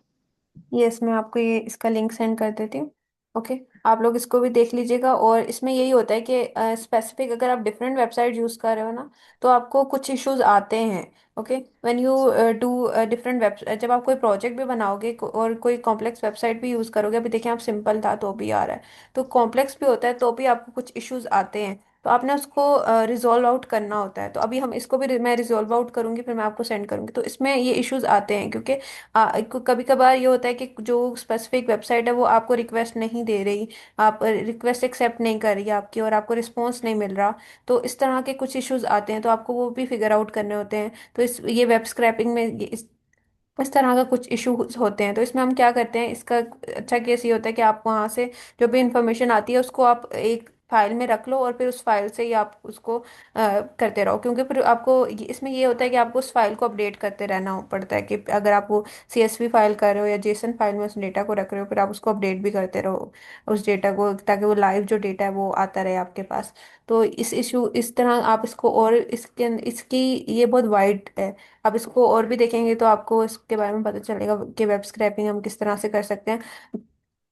यस, मैं आपको ये इसका लिंक सेंड कर देती हूँ। ओके, आप लोग इसको भी देख लीजिएगा। और इसमें यही होता है कि स्पेसिफिक अगर आप डिफरेंट वेबसाइट यूज़ कर रहे हो ना, तो आपको कुछ इश्यूज आते हैं। Okay, when you do different web, जब आप कोई प्रोजेक्ट भी बनाओगे और कोई कॉम्प्लेक्स वेबसाइट भी यूज़ करोगे, अभी देखिए आप सिंपल था तो भी आ रहा है, तो कॉम्प्लेक्स भी होता है तो भी आपको कुछ इश्यूज आते हैं, तो आपने उसको रिजॉल्व आउट करना होता है। तो अभी हम इसको भी मैं रिजॉल्व आउट करूंगी, फिर मैं आपको सेंड करूंगी। तो इसमें ये इश्यूज आते हैं क्योंकि कभी कभार ये होता है कि जो स्पेसिफिक वेबसाइट है वो आपको रिक्वेस्ट नहीं दे रही, आप रिक्वेस्ट एक्सेप्ट नहीं कर रही है आपकी, और आपको रिस्पॉन्स नहीं मिल रहा। तो इस तरह के कुछ इश्यूज आते हैं, तो आपको वो भी फिगर आउट करने होते हैं। तो इस ये वेब स्क्रैपिंग में इस तरह का कुछ इशू होते हैं। तो इसमें हम क्या करते हैं, इसका अच्छा केस ये होता है कि आप वहाँ से जो भी इंफॉर्मेशन आती है उसको आप एक फाइल में रख लो, और फिर उस फाइल से ही आप उसको करते रहो। क्योंकि फिर आपको इसमें ये होता है कि आपको उस फाइल को अपडेट करते रहना पड़ता है, कि अगर आप वो CSV फाइल कर रहे हो या जेसन फाइल में उस डेटा को रख रहे हो, फिर आप उसको अपडेट भी करते रहो उस डेटा को, ताकि वो लाइव जो डेटा है वो आता रहे आपके पास। तो इस इशू इस तरह आप इसको, और इसके इसकी ये बहुत वाइड है। आप इसको और भी देखेंगे तो आपको इसके बारे में पता चलेगा कि वेब स्क्रैपिंग हम किस तरह से कर सकते हैं।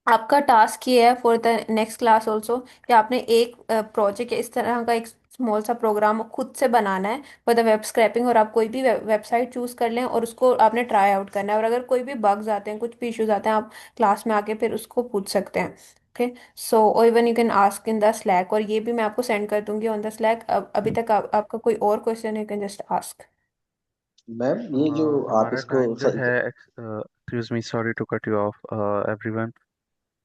आपका टास्क ये है for the next class also, कि आपने एक प्रोजेक्ट इस तरह का एक स्मॉल सा प्रोग्राम खुद से बनाना है फॉर द वेब स्क्रैपिंग। और आप कोई भी वेबसाइट चूज कर लें और उसको आपने ट्राई आउट करना है, और अगर कोई भी बग्स आते हैं, कुछ भी इश्यूज आते हैं, आप क्लास में आके फिर उसको पूछ सकते हैं। ओके, सो और even you can ask in the slack, और ये भी मैं आपको सेंड कर दूंगी ऑन द स्लैक। अभी तक आपका कोई और क्वेश्चन है, you can just ask. Ma'am ये जो आप हमारा इसको टाइम जो सही है, excuse me, sorry to cut you off everyone.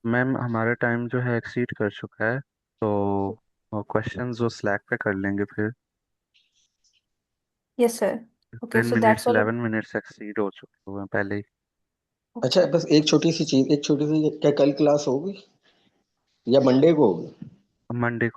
Ma'am हमारा टाइम जो है एक्सीड कर चुका है, तो क्वेश्चंस वो स्लैक पे कर लेंगे फिर। Yes sir. Okay, 10 so that's minutes all. 11 minutes exceed हो चुके हुए हैं पहले ही। अच्छा बस एक छोटी सी चीज, एक छोटी सी, क्या कल क्लास होगी या मंडे को होगी? मंडे